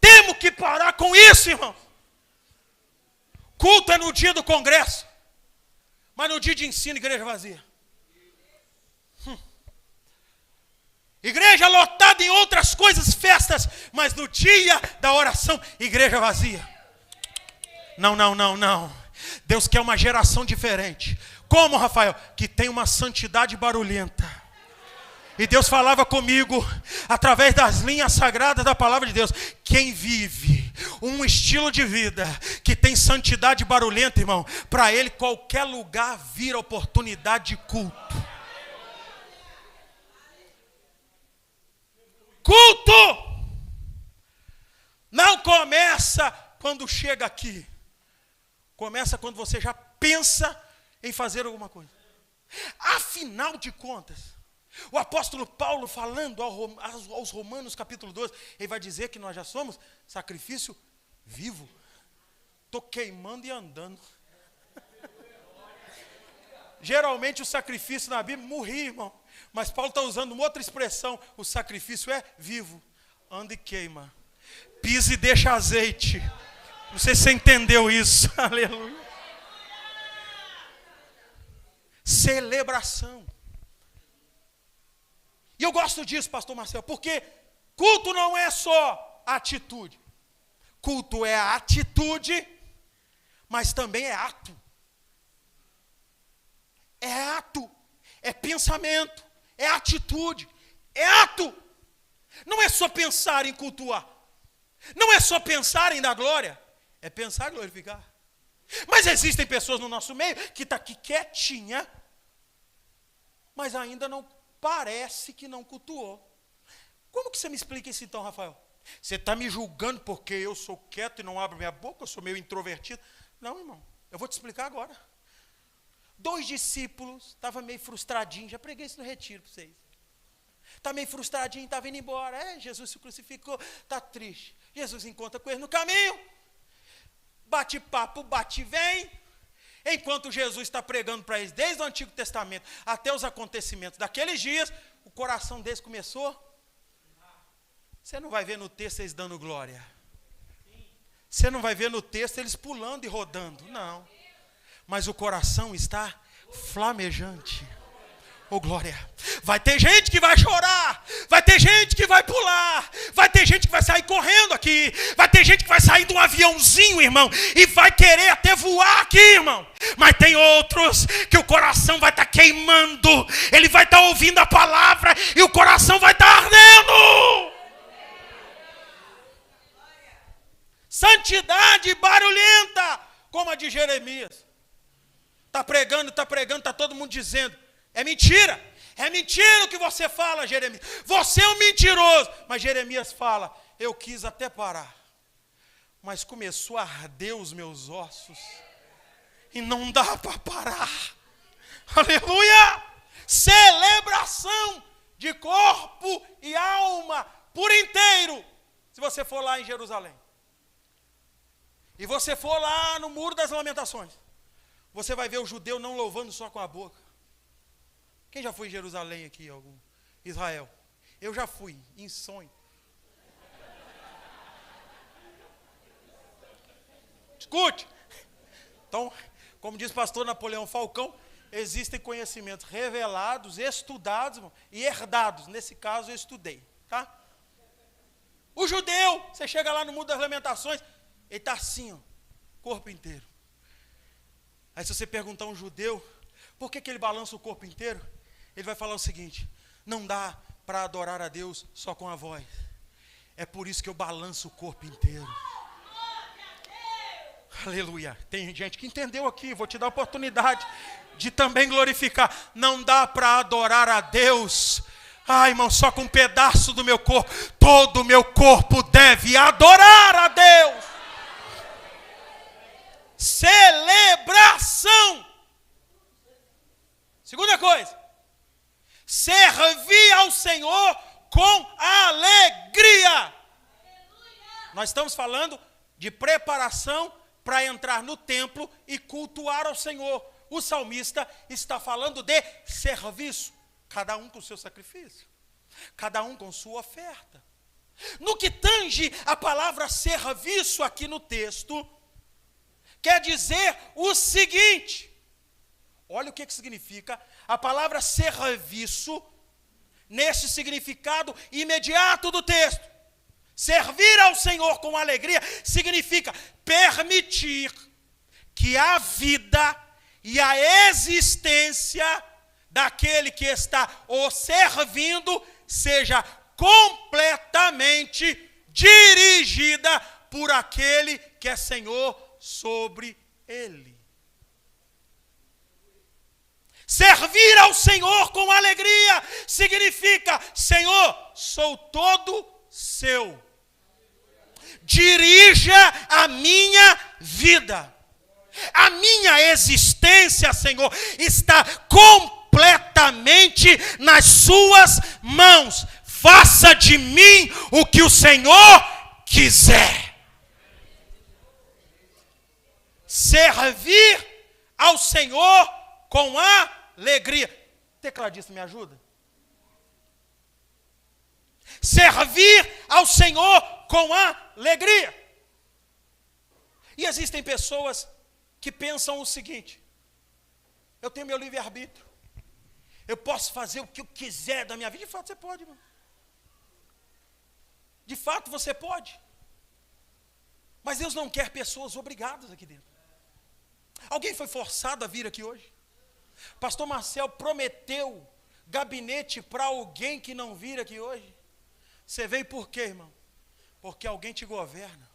A: Temos que parar com isso, irmão. Culto é no dia do congresso, mas no dia de ensino, igreja vazia. Igreja lotada em outras coisas, festas, mas no dia da oração, igreja vazia. Não. Deus quer uma geração diferente. Como, Rafael? Que tem uma santidade barulhenta. E Deus falava comigo, através das linhas sagradas da palavra de Deus: quem vive um estilo de vida que tem santidade barulhenta, irmão, para ele qualquer lugar vira oportunidade de culto. Culto não começa quando chega aqui. Começa quando você já pensa em fazer alguma coisa. Afinal de contas, o apóstolo Paulo, falando aos Romanos capítulo 12, ele vai dizer que nós já somos sacrifício vivo. Estou queimando e andando. Geralmente o sacrifício na Bíblia, morri, irmão. Mas Paulo está usando uma outra expressão. O sacrifício é vivo. Anda e queima. Pisa e deixa azeite. Não sei se você entendeu isso. Aleluia. celebração. E eu gosto disso, pastor Marcelo, porque culto não é só atitude. Culto é a atitude, mas também é ato. É ato, é pensamento, é atitude, é ato. Não é só pensar em cultuar. Não é só pensar em dar glória. É pensar em glorificar. Mas existem pessoas no nosso meio que está aqui quietinha, mas ainda não parece que não cultuou. Como que você me explica isso então, Rafael? Você está me julgando porque eu sou quieto e não abro minha boca, eu sou meio introvertido? Não, irmão, eu vou te explicar agora. 2 discípulos, estavam meio frustradinhos, já preguei isso no retiro para vocês. Está meio frustradinho, estava indo embora. Jesus se crucificou, está triste. Jesus encontra com ele no caminho. Bate papo, bate e vem. Enquanto Jesus está pregando para eles, desde o Antigo Testamento até os acontecimentos daqueles dias, o coração deles começou. Você não vai ver no texto eles dando glória. Você não vai ver no texto eles pulando e rodando. Não. Mas o coração está flamejante. Oh, glória. Vai ter gente que vai chorar. Vai ter gente que vai pular. Vai ter gente que vai sair correndo aqui. Vai ter gente que vai sair de um aviãozinho, irmão, e vai querer até voar aqui, irmão. Mas tem outros que o coração vai estar queimando. Ele vai estar ouvindo a palavra e o coração vai estar ardendo. Santidade barulhenta, como a de Jeremias. Está pregando, está todo mundo dizendo. É mentira o que você fala, Jeremias. Você é um mentiroso. Mas Jeremias fala, eu quis até parar, mas começou a arder os meus ossos, e não dá para parar. Aleluia! Celebração de corpo e alma por inteiro. Se você for lá em Jerusalém, e você for lá no Muro das Lamentações, você vai ver o judeu não louvando só com a boca. Quem já foi em Jerusalém aqui? Israel. Eu já fui, em sonho. Escute. Então, como diz o pastor Napoleão Falcão, existem conhecimentos revelados, estudados, irmão, e herdados. Nesse caso eu estudei, tá? O judeu, você chega lá no Muro das Lamentações, ele está assim, ó, corpo inteiro. Aí se você perguntar a um judeu, por que ele balança o corpo inteiro? Ele vai falar o seguinte, não dá para adorar a Deus só com a voz. É por isso que eu balanço o corpo inteiro. Aleluia. Tem gente que entendeu aqui, vou te dar a oportunidade de também glorificar. Não dá para adorar a Deus, irmão, só com um pedaço do meu corpo. Todo o meu corpo deve adorar a Deus. Celebração. Segunda coisa, servir ao Senhor com alegria. Nós estamos falando de preparação para entrar no templo e cultuar ao Senhor. O salmista está falando de serviço, cada um com o seu sacrifício, cada um com sua oferta. No que tange a palavra serviço aqui no texto, quer dizer o seguinte, olha o que significa a palavra serviço, nesse significado imediato do texto. Servir ao Senhor com alegria significa permitir que a vida e a existência daquele que está o servindo seja completamente dirigida por aquele que é Senhor sobre ele. Servir ao Senhor com alegria significa, Senhor, sou todo seu. Dirija a minha vida. A minha existência, Senhor, está completamente nas suas mãos. Faça de mim o que o Senhor quiser. Servir ao Senhor com alegria. Tecladista, me ajuda? Servir ao Senhor com alegria. E existem pessoas que pensam o seguinte: eu tenho meu livre-arbítrio, Eu posso fazer o que eu quiser da minha vida. De fato você pode, irmão. De fato você pode. Mas Deus não quer pessoas obrigadas aqui dentro. Alguém foi forçado a vir aqui hoje? Pastor Marcel prometeu gabinete para alguém que não vir aqui hoje? Você veio por quê, irmão? Porque alguém te governa.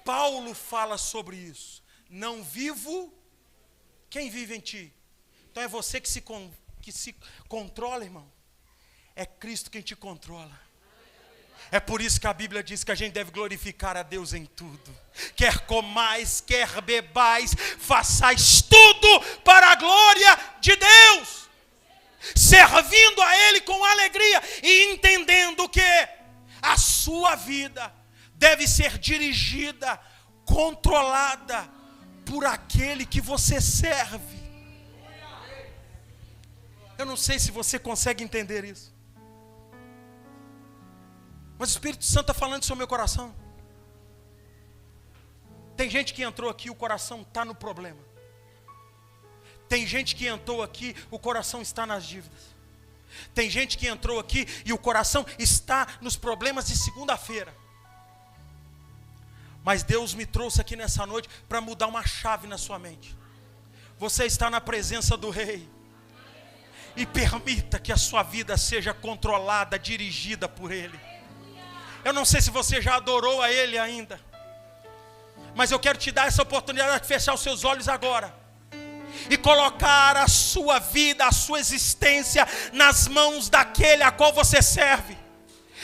A: Paulo fala sobre isso. Não vivo, quem vive em ti? Então é você que se controla, irmão. É Cristo quem te controla. É por isso que a Bíblia diz que a gente deve glorificar a Deus em tudo. Quer comais, quer bebais, façais tudo para a glória de Deus. Servindo a Ele com alegria e entendendo que a sua vida deve ser dirigida, controlada por aquele que você serve. Eu não sei se você consegue entender isso. Mas o Espírito Santo está falando isso no meu coração. Tem gente que entrou aqui, o coração está no problema. Tem gente que entrou aqui, o coração está nas dívidas. Tem gente que entrou aqui e o coração está nos problemas de segunda-feira. Mas Deus me trouxe aqui nessa noite para mudar uma chave na sua mente. Você está na presença do Rei. E permita que a sua vida seja controlada, dirigida por Ele. Eu não sei se você já adorou a Ele ainda, mas eu quero te dar essa oportunidade de fechar os seus olhos agora e colocar a sua vida, a sua existência nas mãos daquele a qual você serve.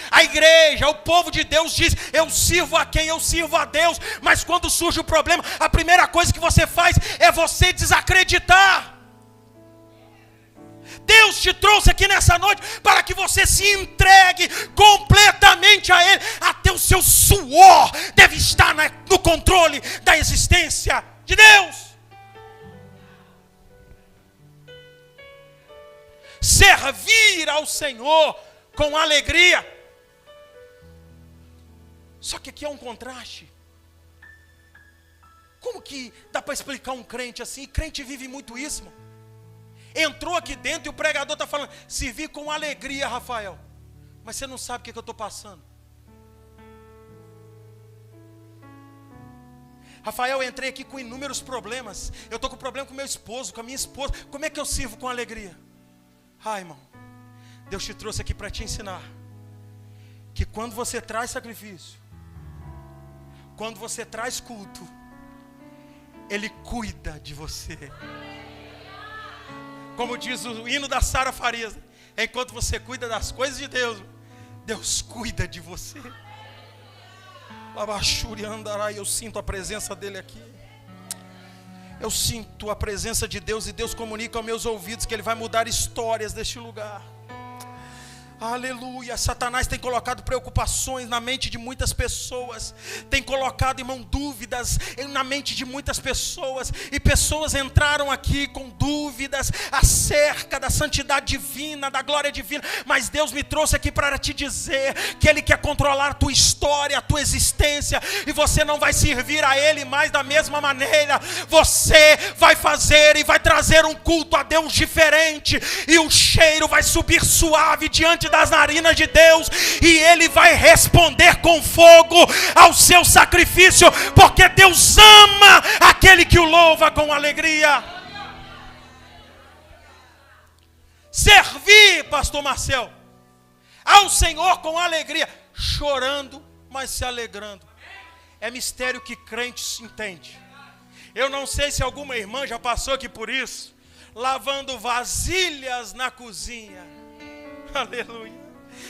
A: A igreja, o povo de Deus diz: eu sirvo a quem? Eu sirvo a Deus. Mas quando surge o problema, a primeira coisa que você faz é você desacreditar. Deus te trouxe aqui nessa noite para que você se entregue completamente a Ele. Até o seu suor deve estar no controle da existência de Deus. Servir ao Senhor com alegria. Só que aqui é um contraste. Como que dá para explicar um crente assim? Crente vive muito isso, irmão. Entrou aqui dentro e o pregador está falando: servir com alegria, Rafael. Mas você não sabe o que eu estou passando. Rafael, eu entrei aqui com inúmeros problemas. Eu estou com problema com meu esposo, com a minha esposa. Como é que eu sirvo com alegria? Ah, irmão, Deus te trouxe aqui para te ensinar que quando você traz sacrifício, quando você traz culto, Ele cuida de você. Como diz o hino da Sara Farias: enquanto você cuida das coisas de Deus, Deus cuida de você. Eu sinto a presença dele aqui. Eu sinto a presença de Deus, e Deus comunica aos meus ouvidos que Ele vai mudar histórias deste lugar. Aleluia. Satanás tem colocado preocupações na mente de muitas pessoas, tem colocado, irmão, dúvidas na mente de muitas pessoas, e pessoas entraram aqui com dúvidas acerca da santidade divina, da glória divina. Mas Deus me trouxe aqui para te dizer que Ele quer controlar a tua história, a tua existência, e você não vai servir a Ele mais da mesma maneira. Você vai fazer e vai trazer um culto a Deus diferente, e o cheiro vai subir suave diante das narinas de Deus, e Ele vai responder com fogo ao seu sacrifício, porque Deus ama aquele que o louva com alegria. Servir, pastor Marcel, ao Senhor com alegria, chorando, mas se alegrando, é mistério que crente se entende. Eu não sei se alguma irmã já passou aqui por isso, lavando vasilhas na cozinha. Aleluia.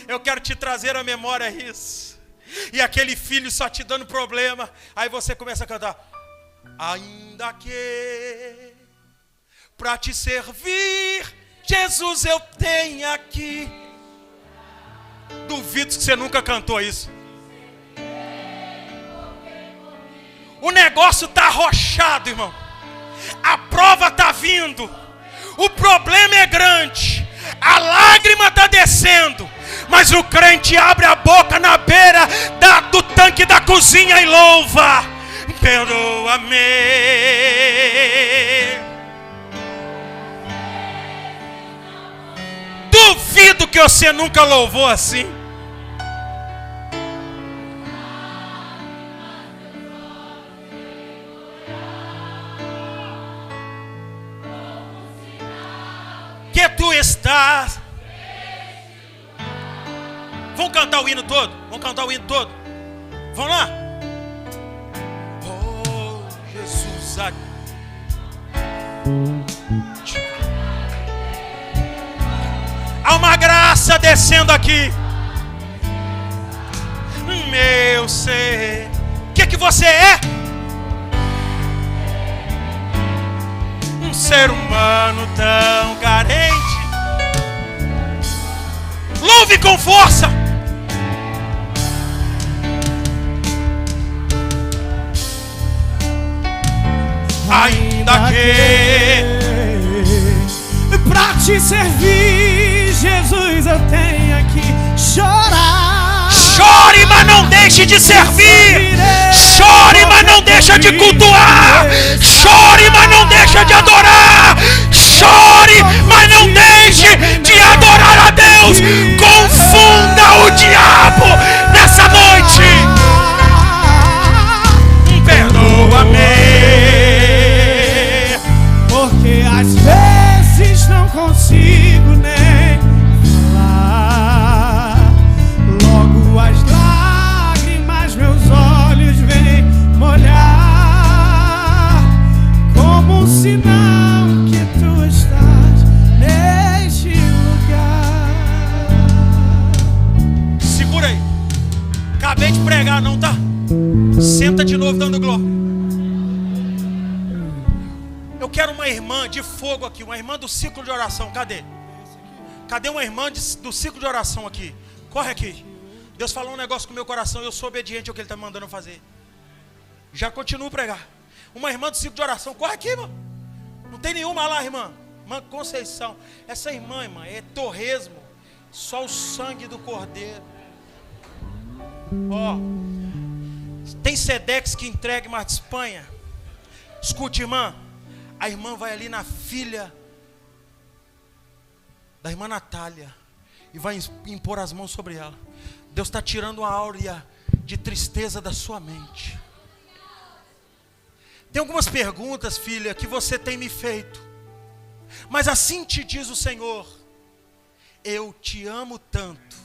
A: Eu quero te trazer à memória isso. E aquele filho só te dando problema. Aí você começa a cantar: ainda que para te servir, Jesus, eu tenho aqui. Duvido que você nunca cantou isso. O negócio está arrochado, irmão. A prova está vindo. O problema é grande. A lágrima está descendo, mas o crente abre a boca na beira do tanque da cozinha e louva: perdoa-me. duvido que você nunca louvou assim. Que tu estás. Vamos cantar o hino todo? Vamos cantar o hino todo? Vamos lá? Oh, Jesus. Há uma graça descendo aqui. Meu ser. O que você é? Um ser humano tão carente. Louve com força. Ainda que
C: pra te servir, Jesus, eu tenho que chorar.
A: Chore, mas não deixe de servir. Chore, mas não deixa de cultuar. Chore, mas não deixa de adorar. Chore, mas não deixe de adorar a Deus. Confunda o diabo nessa noite. Perdoa-me.
C: Porque às vezes não consigo nem falar. Logo as lágrimas meus olhos vêm molhar, como um sinal que tu estás neste lugar.
A: Segura aí. Acabei de pregar, não tá? Senta de novo dando glória. Eu quero uma irmã de fogo aqui, uma irmã do ciclo de oração. Cadê? Cadê uma irmã do ciclo de oração aqui? Corre aqui. Deus falou um negócio com o meu coração e eu sou obediente ao que Ele está mandando fazer. Já continuo a pregar. Uma irmã do ciclo de oração. Corre aqui, irmão. Não tem nenhuma lá, irmã. Irmã Conceição. Essa irmã, é torresmo. Só o sangue do cordeiro. Ó. Tem Sedex que entregue mais de Espanha. Escute, irmã. A irmã vai ali na filha da irmã Natália e vai impor as mãos sobre ela. Deus está tirando uma áurea de tristeza da sua mente. Tem algumas perguntas, filha, que você tem me feito, mas assim te diz o Senhor: eu te amo tanto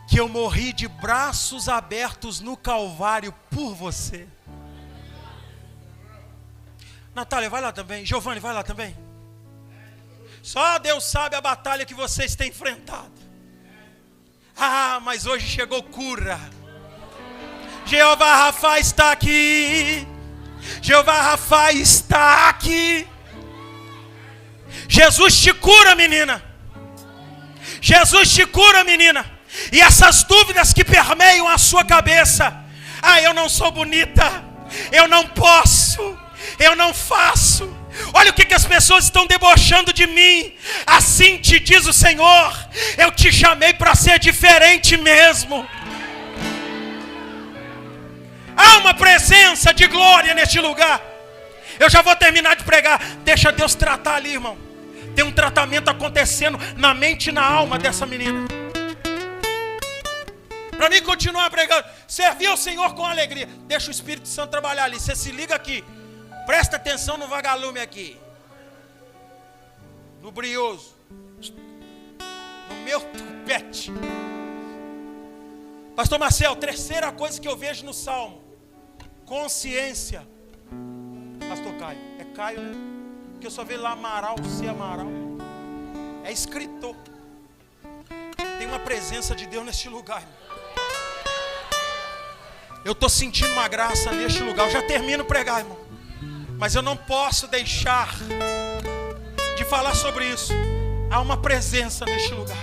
A: que eu morri de braços abertos no Calvário por você. Natália, vai lá também. Giovanni, vai lá também. Só Deus sabe a batalha que vocês têm enfrentado. Ah, mas hoje chegou cura. Jeová Rafa está aqui. Jeová Rafa está aqui. Jesus te cura, menina. Jesus te cura, menina. E essas dúvidas que permeiam a sua cabeça: ah, eu não sou bonita, eu não posso, eu não faço. Olha o que as pessoas estão debochando de mim. Assim te diz o Senhor: eu te chamei para ser diferente mesmo. Há uma presença de glória neste lugar. Eu já vou terminar de pregar. Deixa Deus tratar ali, irmão. Tem um tratamento acontecendo na mente e na alma dessa menina. Para mim continuar pregando, servir ao Senhor com alegria. Deixa o Espírito Santo trabalhar ali. Você se liga aqui. Presta atenção no vagalume aqui. No brioso. No meu tupete. Pastor Marcel, terceira coisa que eu vejo no Salmo: consciência. Pastor Caio. É Caio, né? Porque eu só vejo lá Amaral, C. Amaral. É escritor. Tem uma presença de Deus neste lugar, irmão. Eu estou sentindo uma graça neste lugar. Eu já termino de pregar, irmão. Mas eu não posso deixar de falar sobre isso. Há uma presença neste lugar.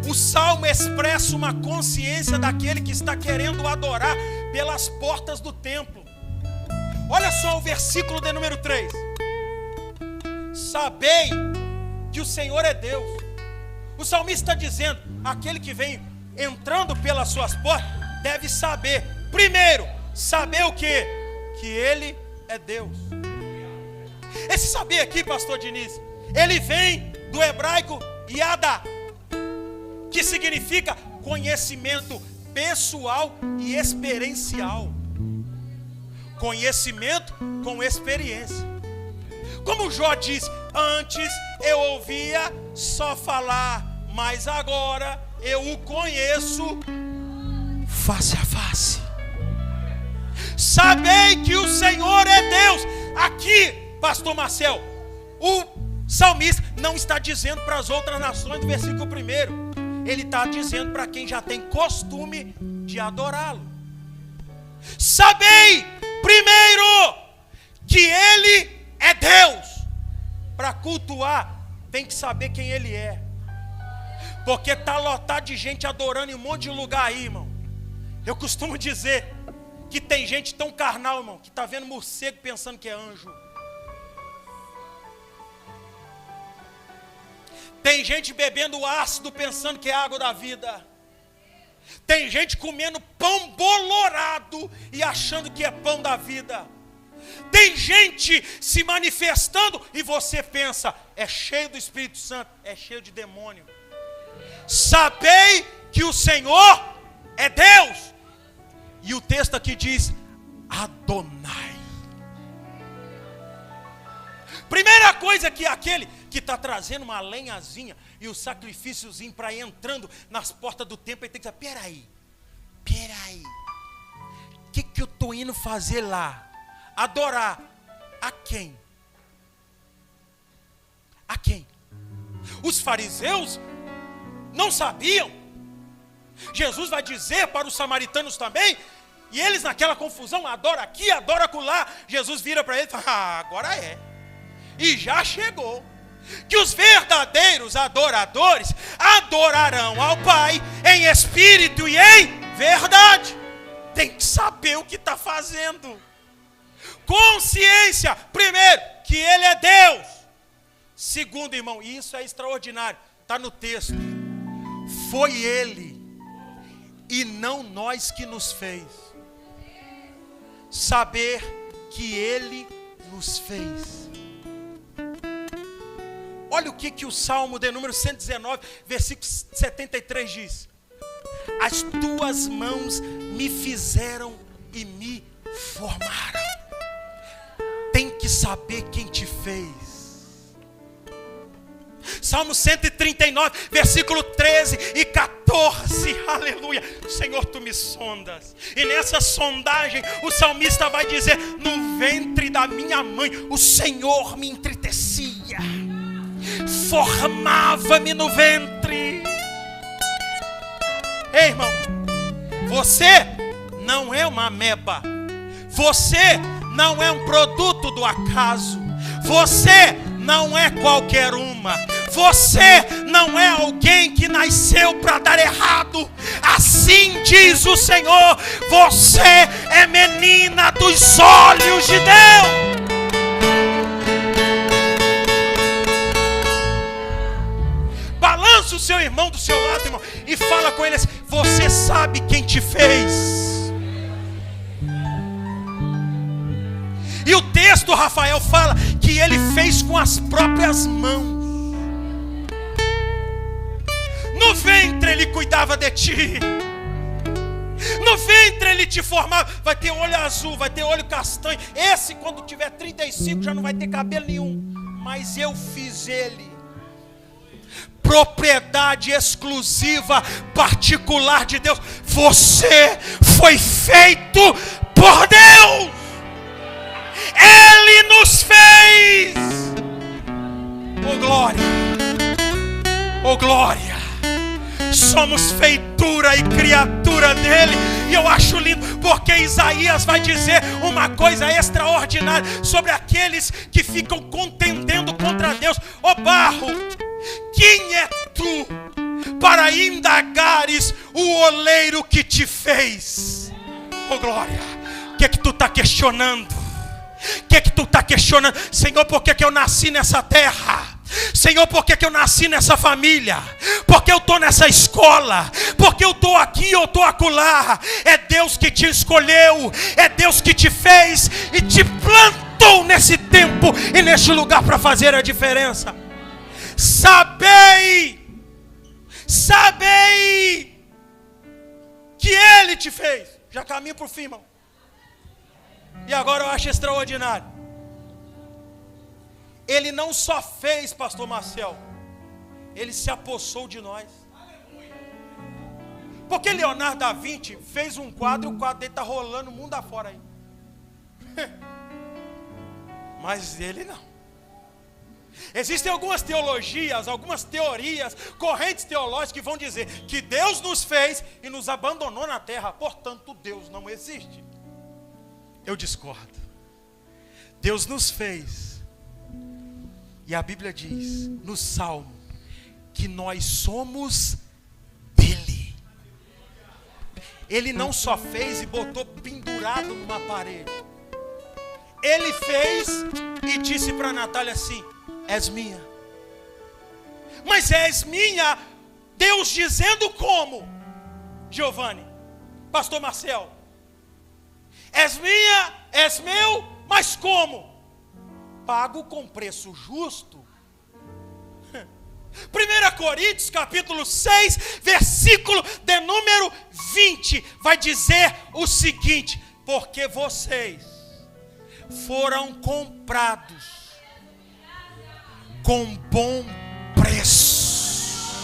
A: O Salmo expressa uma consciência daquele que está querendo adorar pelas portas do templo. Olha só o versículo de número 3. Sabei que o Senhor é Deus. O salmista está dizendo: aquele que vem entrando pelas suas portas deve saber. Primeiro, saber o quê? Que Ele é Deus. Esse saber aqui, pastor Diniz, Ele vem do hebraico yada, que significa conhecimento pessoal e experiencial. Conhecimento com experiência. Como Jó diz, antes eu ouvia só falar, mas agora eu o conheço face a face. Sabei que o Senhor é Deus. Aqui, pastor Marcel, o salmista não está dizendo para as outras nações do versículo 1. Ele está dizendo para quem já tem costume de adorá-lo. Sabei, primeiro, que Ele é Deus. Para cultuar, tem que saber quem Ele é. Porque está lotado de gente adorando em um monte de lugar aí, irmão. Eu costumo dizer que tem gente tão carnal, irmão, que está vendo morcego pensando que é anjo. Tem gente bebendo ácido pensando que é água da vida. Tem gente comendo pão bolorado e achando que é pão da vida. Tem gente se manifestando e você pensa, é cheio do Espírito Santo, é cheio de demônio. Sabei que o Senhor é Deus. E o texto aqui diz, Adonai. Primeira coisa que aquele que está trazendo uma lenhazinha e o sacrifíciozinho para ir entrando nas portas do templo, ele tem que dizer, peraí, o que eu estou indo fazer lá? Adorar a quem? A quem? Os fariseus não sabiam. Jesus vai dizer para os samaritanos também, e eles naquela confusão, adora aqui, adora acolá. Jesus vira para eles e fala, agora é. E já chegou. Que os verdadeiros adoradores adorarão ao Pai em espírito e em verdade. Tem que saber o que está fazendo. Consciência, primeiro, que Ele é Deus. Segundo, irmão, e isso é extraordinário, está no texto. Foi Ele e não nós que nos fez. Saber que Ele nos fez. Olha o que o Salmo de número 119, versículo 73 diz. As tuas mãos me fizeram e me formaram. Tem que saber quem te fez. Salmo 139, versículo 13 e 14, aleluia. Senhor, tu me sondas. E nessa sondagem, o salmista vai dizer, no ventre da minha mãe, o Senhor me entristecia. Formava-me no ventre. Ei, irmão, você não é uma ameba. Você não é um produto do acaso. Você não é qualquer uma. Você não é alguém que nasceu para dar errado. Assim diz o Senhor, você é menina dos olhos de Deus. Balança o seu irmão do seu lado, irmão, e fala com ele assim, você sabe quem te fez. E o texto, Rafael, fala que ele fez com as próprias mãos. No ventre ele cuidava de ti. No ventre ele te formava. Vai ter olho azul, vai ter olho castanho. Esse quando tiver 35 já não vai ter cabelo nenhum. Mas eu fiz ele. Propriedade exclusiva, particular de Deus. Você foi feito por Deus. Ele nos fez. Oh glória. Oh glória. Somos feitura e criatura dele. E eu acho lindo porque Isaías vai dizer uma coisa extraordinária sobre aqueles que ficam contendendo contra Deus. Ó barro, quem é tu para indagares o oleiro que te fez? Oh glória. O que é que tu está questionando? O que é que tu está questionando? Senhor, por que eu nasci nessa terra? Senhor, por que eu nasci nessa família? Por que eu estou nessa escola? Por que eu estou aqui ou estou acolá? É Deus que te escolheu. É Deus que te fez e te plantou nesse tempo e neste lugar para fazer a diferença. sabei que Ele te fez. Já caminho para o fim, irmão. E agora eu acho extraordinário. Ele não só fez, pastor Marcel, Ele se apossou de nós. Porque Leonardo da Vinci fez um quadro e o quadro dele está rolando o mundo afora aí. Mas Ele não. Existem algumas teologias, algumas teorias, correntes teológicas que vão dizer que Deus nos fez e nos abandonou na terra, portanto Deus não existe. Eu discordo. Deus nos fez. E a Bíblia diz no Salmo que nós somos dele. Ele não só fez e botou pendurado numa parede. Ele fez e disse para Natália assim: és minha. Mas és minha, Deus dizendo como? Giovanni, pastor Marcel, és minha, és meu, mas como? Pago com preço justo. 1 Coríntios capítulo 6, versículo de número 20, vai dizer o seguinte: porque vocês foram comprados com bom preço.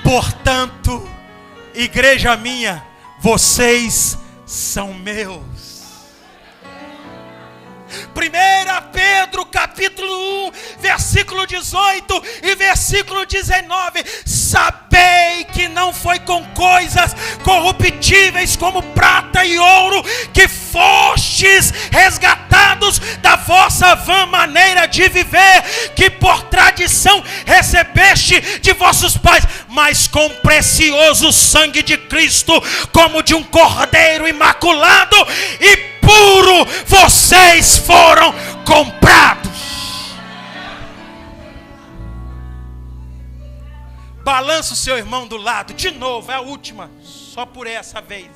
A: Portanto, igreja minha, vocês são meus. 1 Pedro capítulo 1, versículo 18 e versículo 19. Sabei que não foi com coisas corruptíveis como prata e ouro que fostes resgatados da vossa vã maneira de viver, que por tradição recebeste de vossos pais, mas com precioso sangue de Cristo, como de um cordeiro imaculado e puro, vocês foram comprados. Balança o seu irmão do lado, de novo, é a última, só por essa vez.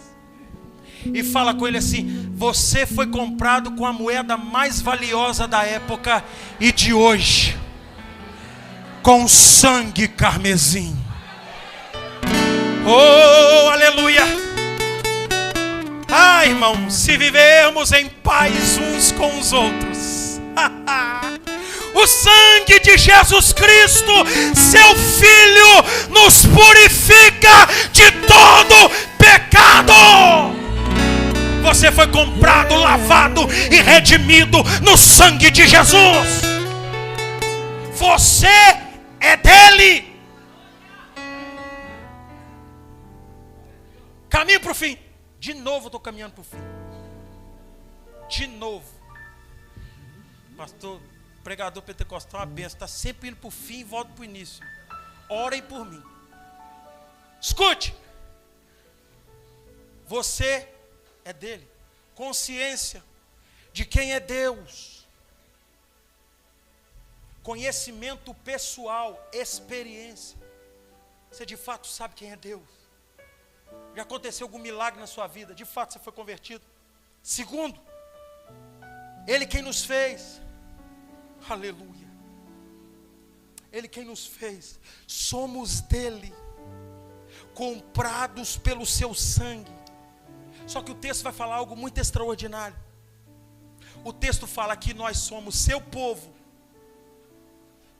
A: E fala com ele assim: você foi comprado com a moeda mais valiosa da época e de hoje, com sangue carmesim. Oh, aleluia! Ah, irmão, se vivermos em paz uns com os outros, o sangue de Jesus Cristo, seu Filho, nos purifica de todo pecado. Você foi comprado, lavado e redimido no sangue de Jesus. Você é dele. Caminho para o fim. De novo estou caminhando para o fim. De novo. Pastor, pregador pentecostal é uma benção. Está sempre indo para o fim e volta para o início. Orem por mim. Escute. Você é dele. Consciência de quem é Deus. Conhecimento pessoal, experiência. Você de fato sabe quem é Deus. Já aconteceu algum milagre na sua vida? De fato você foi convertido? Segundo, Ele quem nos fez. Aleluia. Ele quem nos fez. Somos dele, comprados pelo seu sangue. Só que o texto vai falar algo muito extraordinário. O texto fala que nós somos seu povo.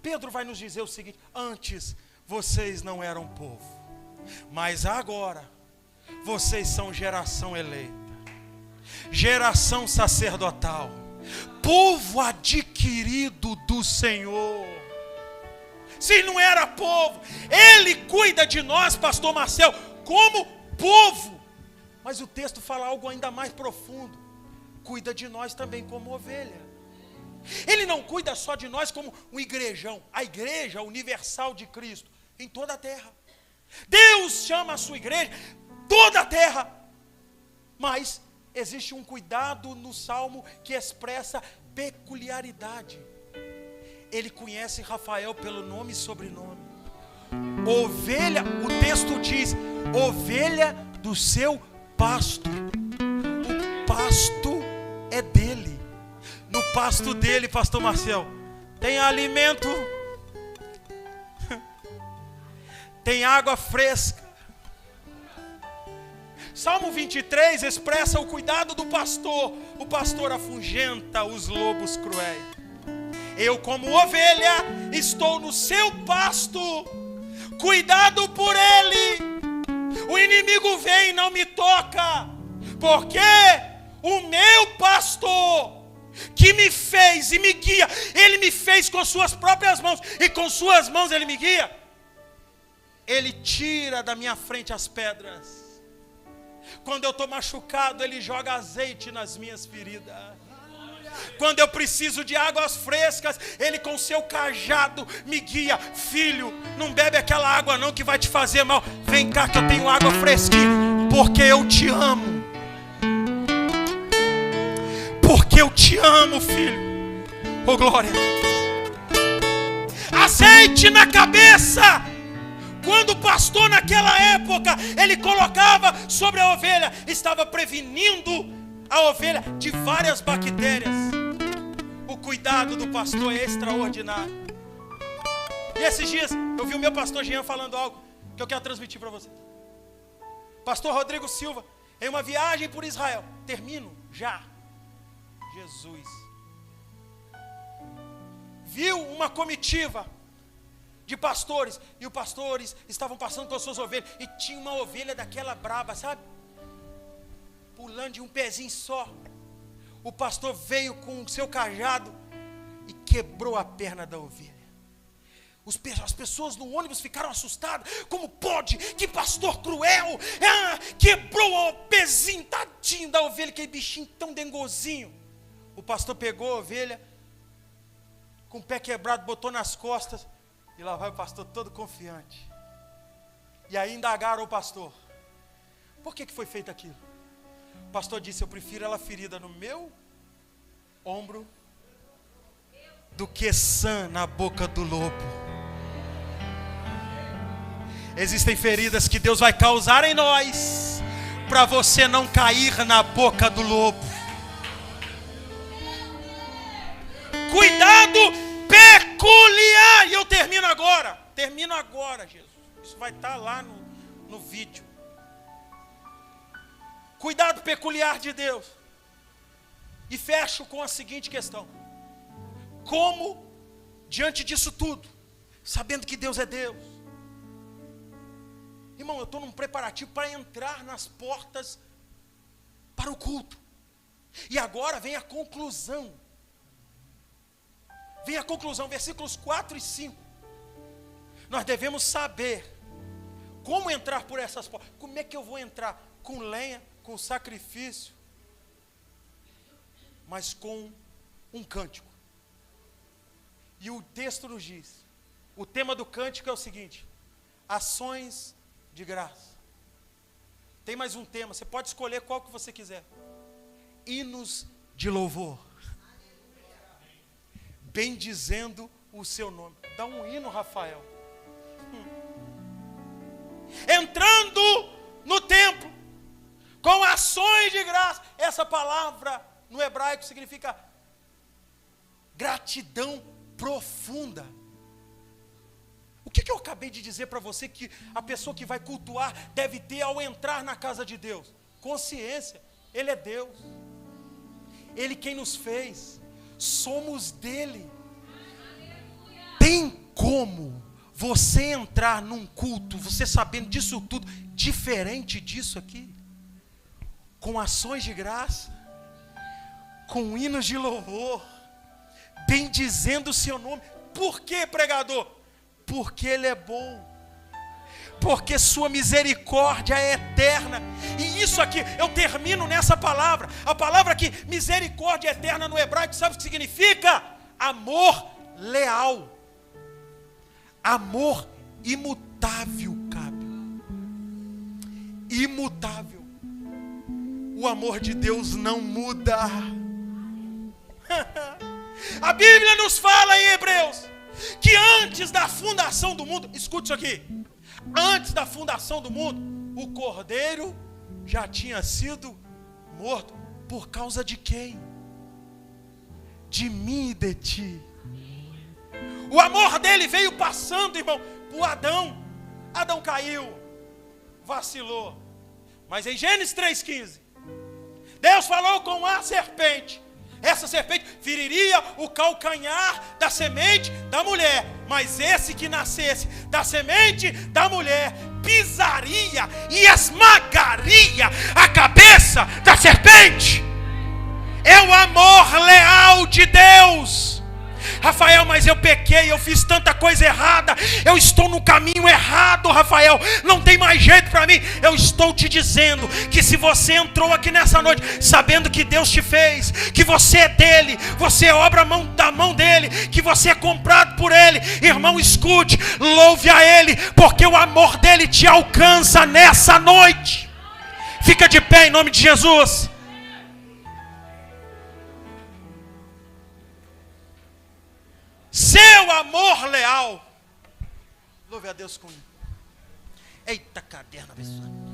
A: Pedro vai nos dizer o seguinte: antes vocês não eram povo, mas agora vocês são geração eleita, geração sacerdotal, povo adquirido do Senhor. Se não era povo, Ele cuida de nós, pastor Marcel, como povo. Mas o texto fala algo ainda mais profundo: cuida de nós também como ovelha. Ele não cuida só de nós como um igrejão, a igreja universal de Cristo em toda a terra. Deus chama a sua igreja toda a terra. Mas existe um cuidado no Salmo que expressa peculiaridade. Ele conhece Rafael pelo nome e sobrenome. Ovelha, o texto diz, ovelha do seu pasto. O pasto é dele. No pasto dele, pastor Marcel, tem alimento, tem água fresca. Salmo 23 expressa o cuidado do pastor. O pastor afugenta os lobos cruéis. Eu, como ovelha, estou no seu pasto, cuidado por ele. O inimigo vem e não me toca, porque o meu pastor, que me fez e me guia, ele me fez com suas próprias mãos, e com suas mãos ele me guia. Ele tira da minha frente as pedras. Quando eu estou machucado, ele joga azeite nas minhas feridas. Quando eu preciso de águas frescas, ele com seu cajado me guia. Filho, não bebe aquela água não que vai te fazer mal. Vem cá que eu tenho água fresquinha, porque eu te amo. Porque eu te amo, filho. Oh, glória. Azeite na cabeça. Quando o pastor naquela época, ele colocava sobre a ovelha, estava prevenindo a ovelha de várias bactérias. O cuidado do pastor é extraordinário. E esses dias, eu vi o meu pastor Jean falando algo que eu quero transmitir para você. Pastor Rodrigo Silva, em uma viagem por Israel, termino já. Jesus viu uma comitiva de pastores, e os pastores estavam passando com as suas ovelhas, e tinha uma ovelha daquela braba, sabe? Pulando de um pezinho só. O pastor veio com o seu cajado e quebrou a perna da ovelha. As pessoas no ônibus ficaram assustadas. Como pode? Que pastor cruel! Quebrou o pezinho, tadinho da ovelha, aquele bichinho tão dengozinho. O pastor pegou a ovelha com o pé quebrado, botou nas costas, e lá vai o pastor todo confiante. E aí indagaram o pastor: por que foi feito aquilo? O pastor disse: eu prefiro ela ferida no meu ombro do que sã na boca do lobo. Existem feridas que Deus vai causar em nós, para você não cair na boca do lobo. Cuidado peculiar. E eu termino agora, Jesus. Isso vai estar lá no vídeo. Cuidado peculiar de Deus. E fecho com a seguinte questão: como, diante disso tudo, sabendo que Deus é Deus, irmão, eu estou num preparativo para entrar nas portas para o culto. E agora vem a conclusão. Versículos 4 e 5. Nós devemos saber como entrar por essas portas. Como é que eu vou entrar? Com lenha, com sacrifício, mas com um cântico. E o texto nos diz, o tema do cântico é o seguinte: ações de graça. Tem mais um tema, você pode escolher qual que você quiser. Hinos de louvor, bendizendo o seu nome. Dá um hino, Rafael. Entrando no templo com ações de graça. Essa palavra no hebraico significa gratidão profunda. O que eu acabei de dizer para você que a pessoa que vai cultuar deve ter ao entrar na casa de Deus? Consciência. Ele é Deus. Ele quem nos fez. Somos dele. Tem como você entrar num culto, você sabendo disso tudo, diferente disso aqui? Com ações de graça, com hinos de louvor, bendizendo o seu nome. Por quê, pregador? Porque ele é bom. Porque sua misericórdia é eterna. E isso aqui, eu termino nessa palavra. A palavra aqui, misericórdia eterna no hebraico, sabe o que significa? Amor leal. Amor imutável, cabe. Imutável. O amor de Deus não muda. A Bíblia nos fala em Hebreus que antes da fundação do mundo, escute isso aqui, antes da fundação do mundo, o Cordeiro já tinha sido morto. Por causa de quem? De mim e de ti. O amor dele veio passando, irmão, por Adão. Adão caiu, vacilou. Mas em Gênesis 3,15, Deus falou com a serpente. Essa serpente feriria o calcanhar da semente da mulher. Mas esse que nascesse da semente da mulher pisaria e esmagaria a cabeça da serpente. É o amor leal de Deus. Rafael, mas eu pequei, eu fiz tanta coisa errada, eu estou no caminho errado, Rafael, não tem mais jeito para mim. Eu estou te dizendo que se você entrou aqui nessa noite sabendo que Deus te fez, que você é dele, você é obra da mão dele, que você é comprado por ele, irmão, escute, louve a ele, porque o amor dele te alcança nessa noite. Fica de pé em nome de Jesus. Seu amor leal. Louve a Deus com. Eita, caderno abençoado.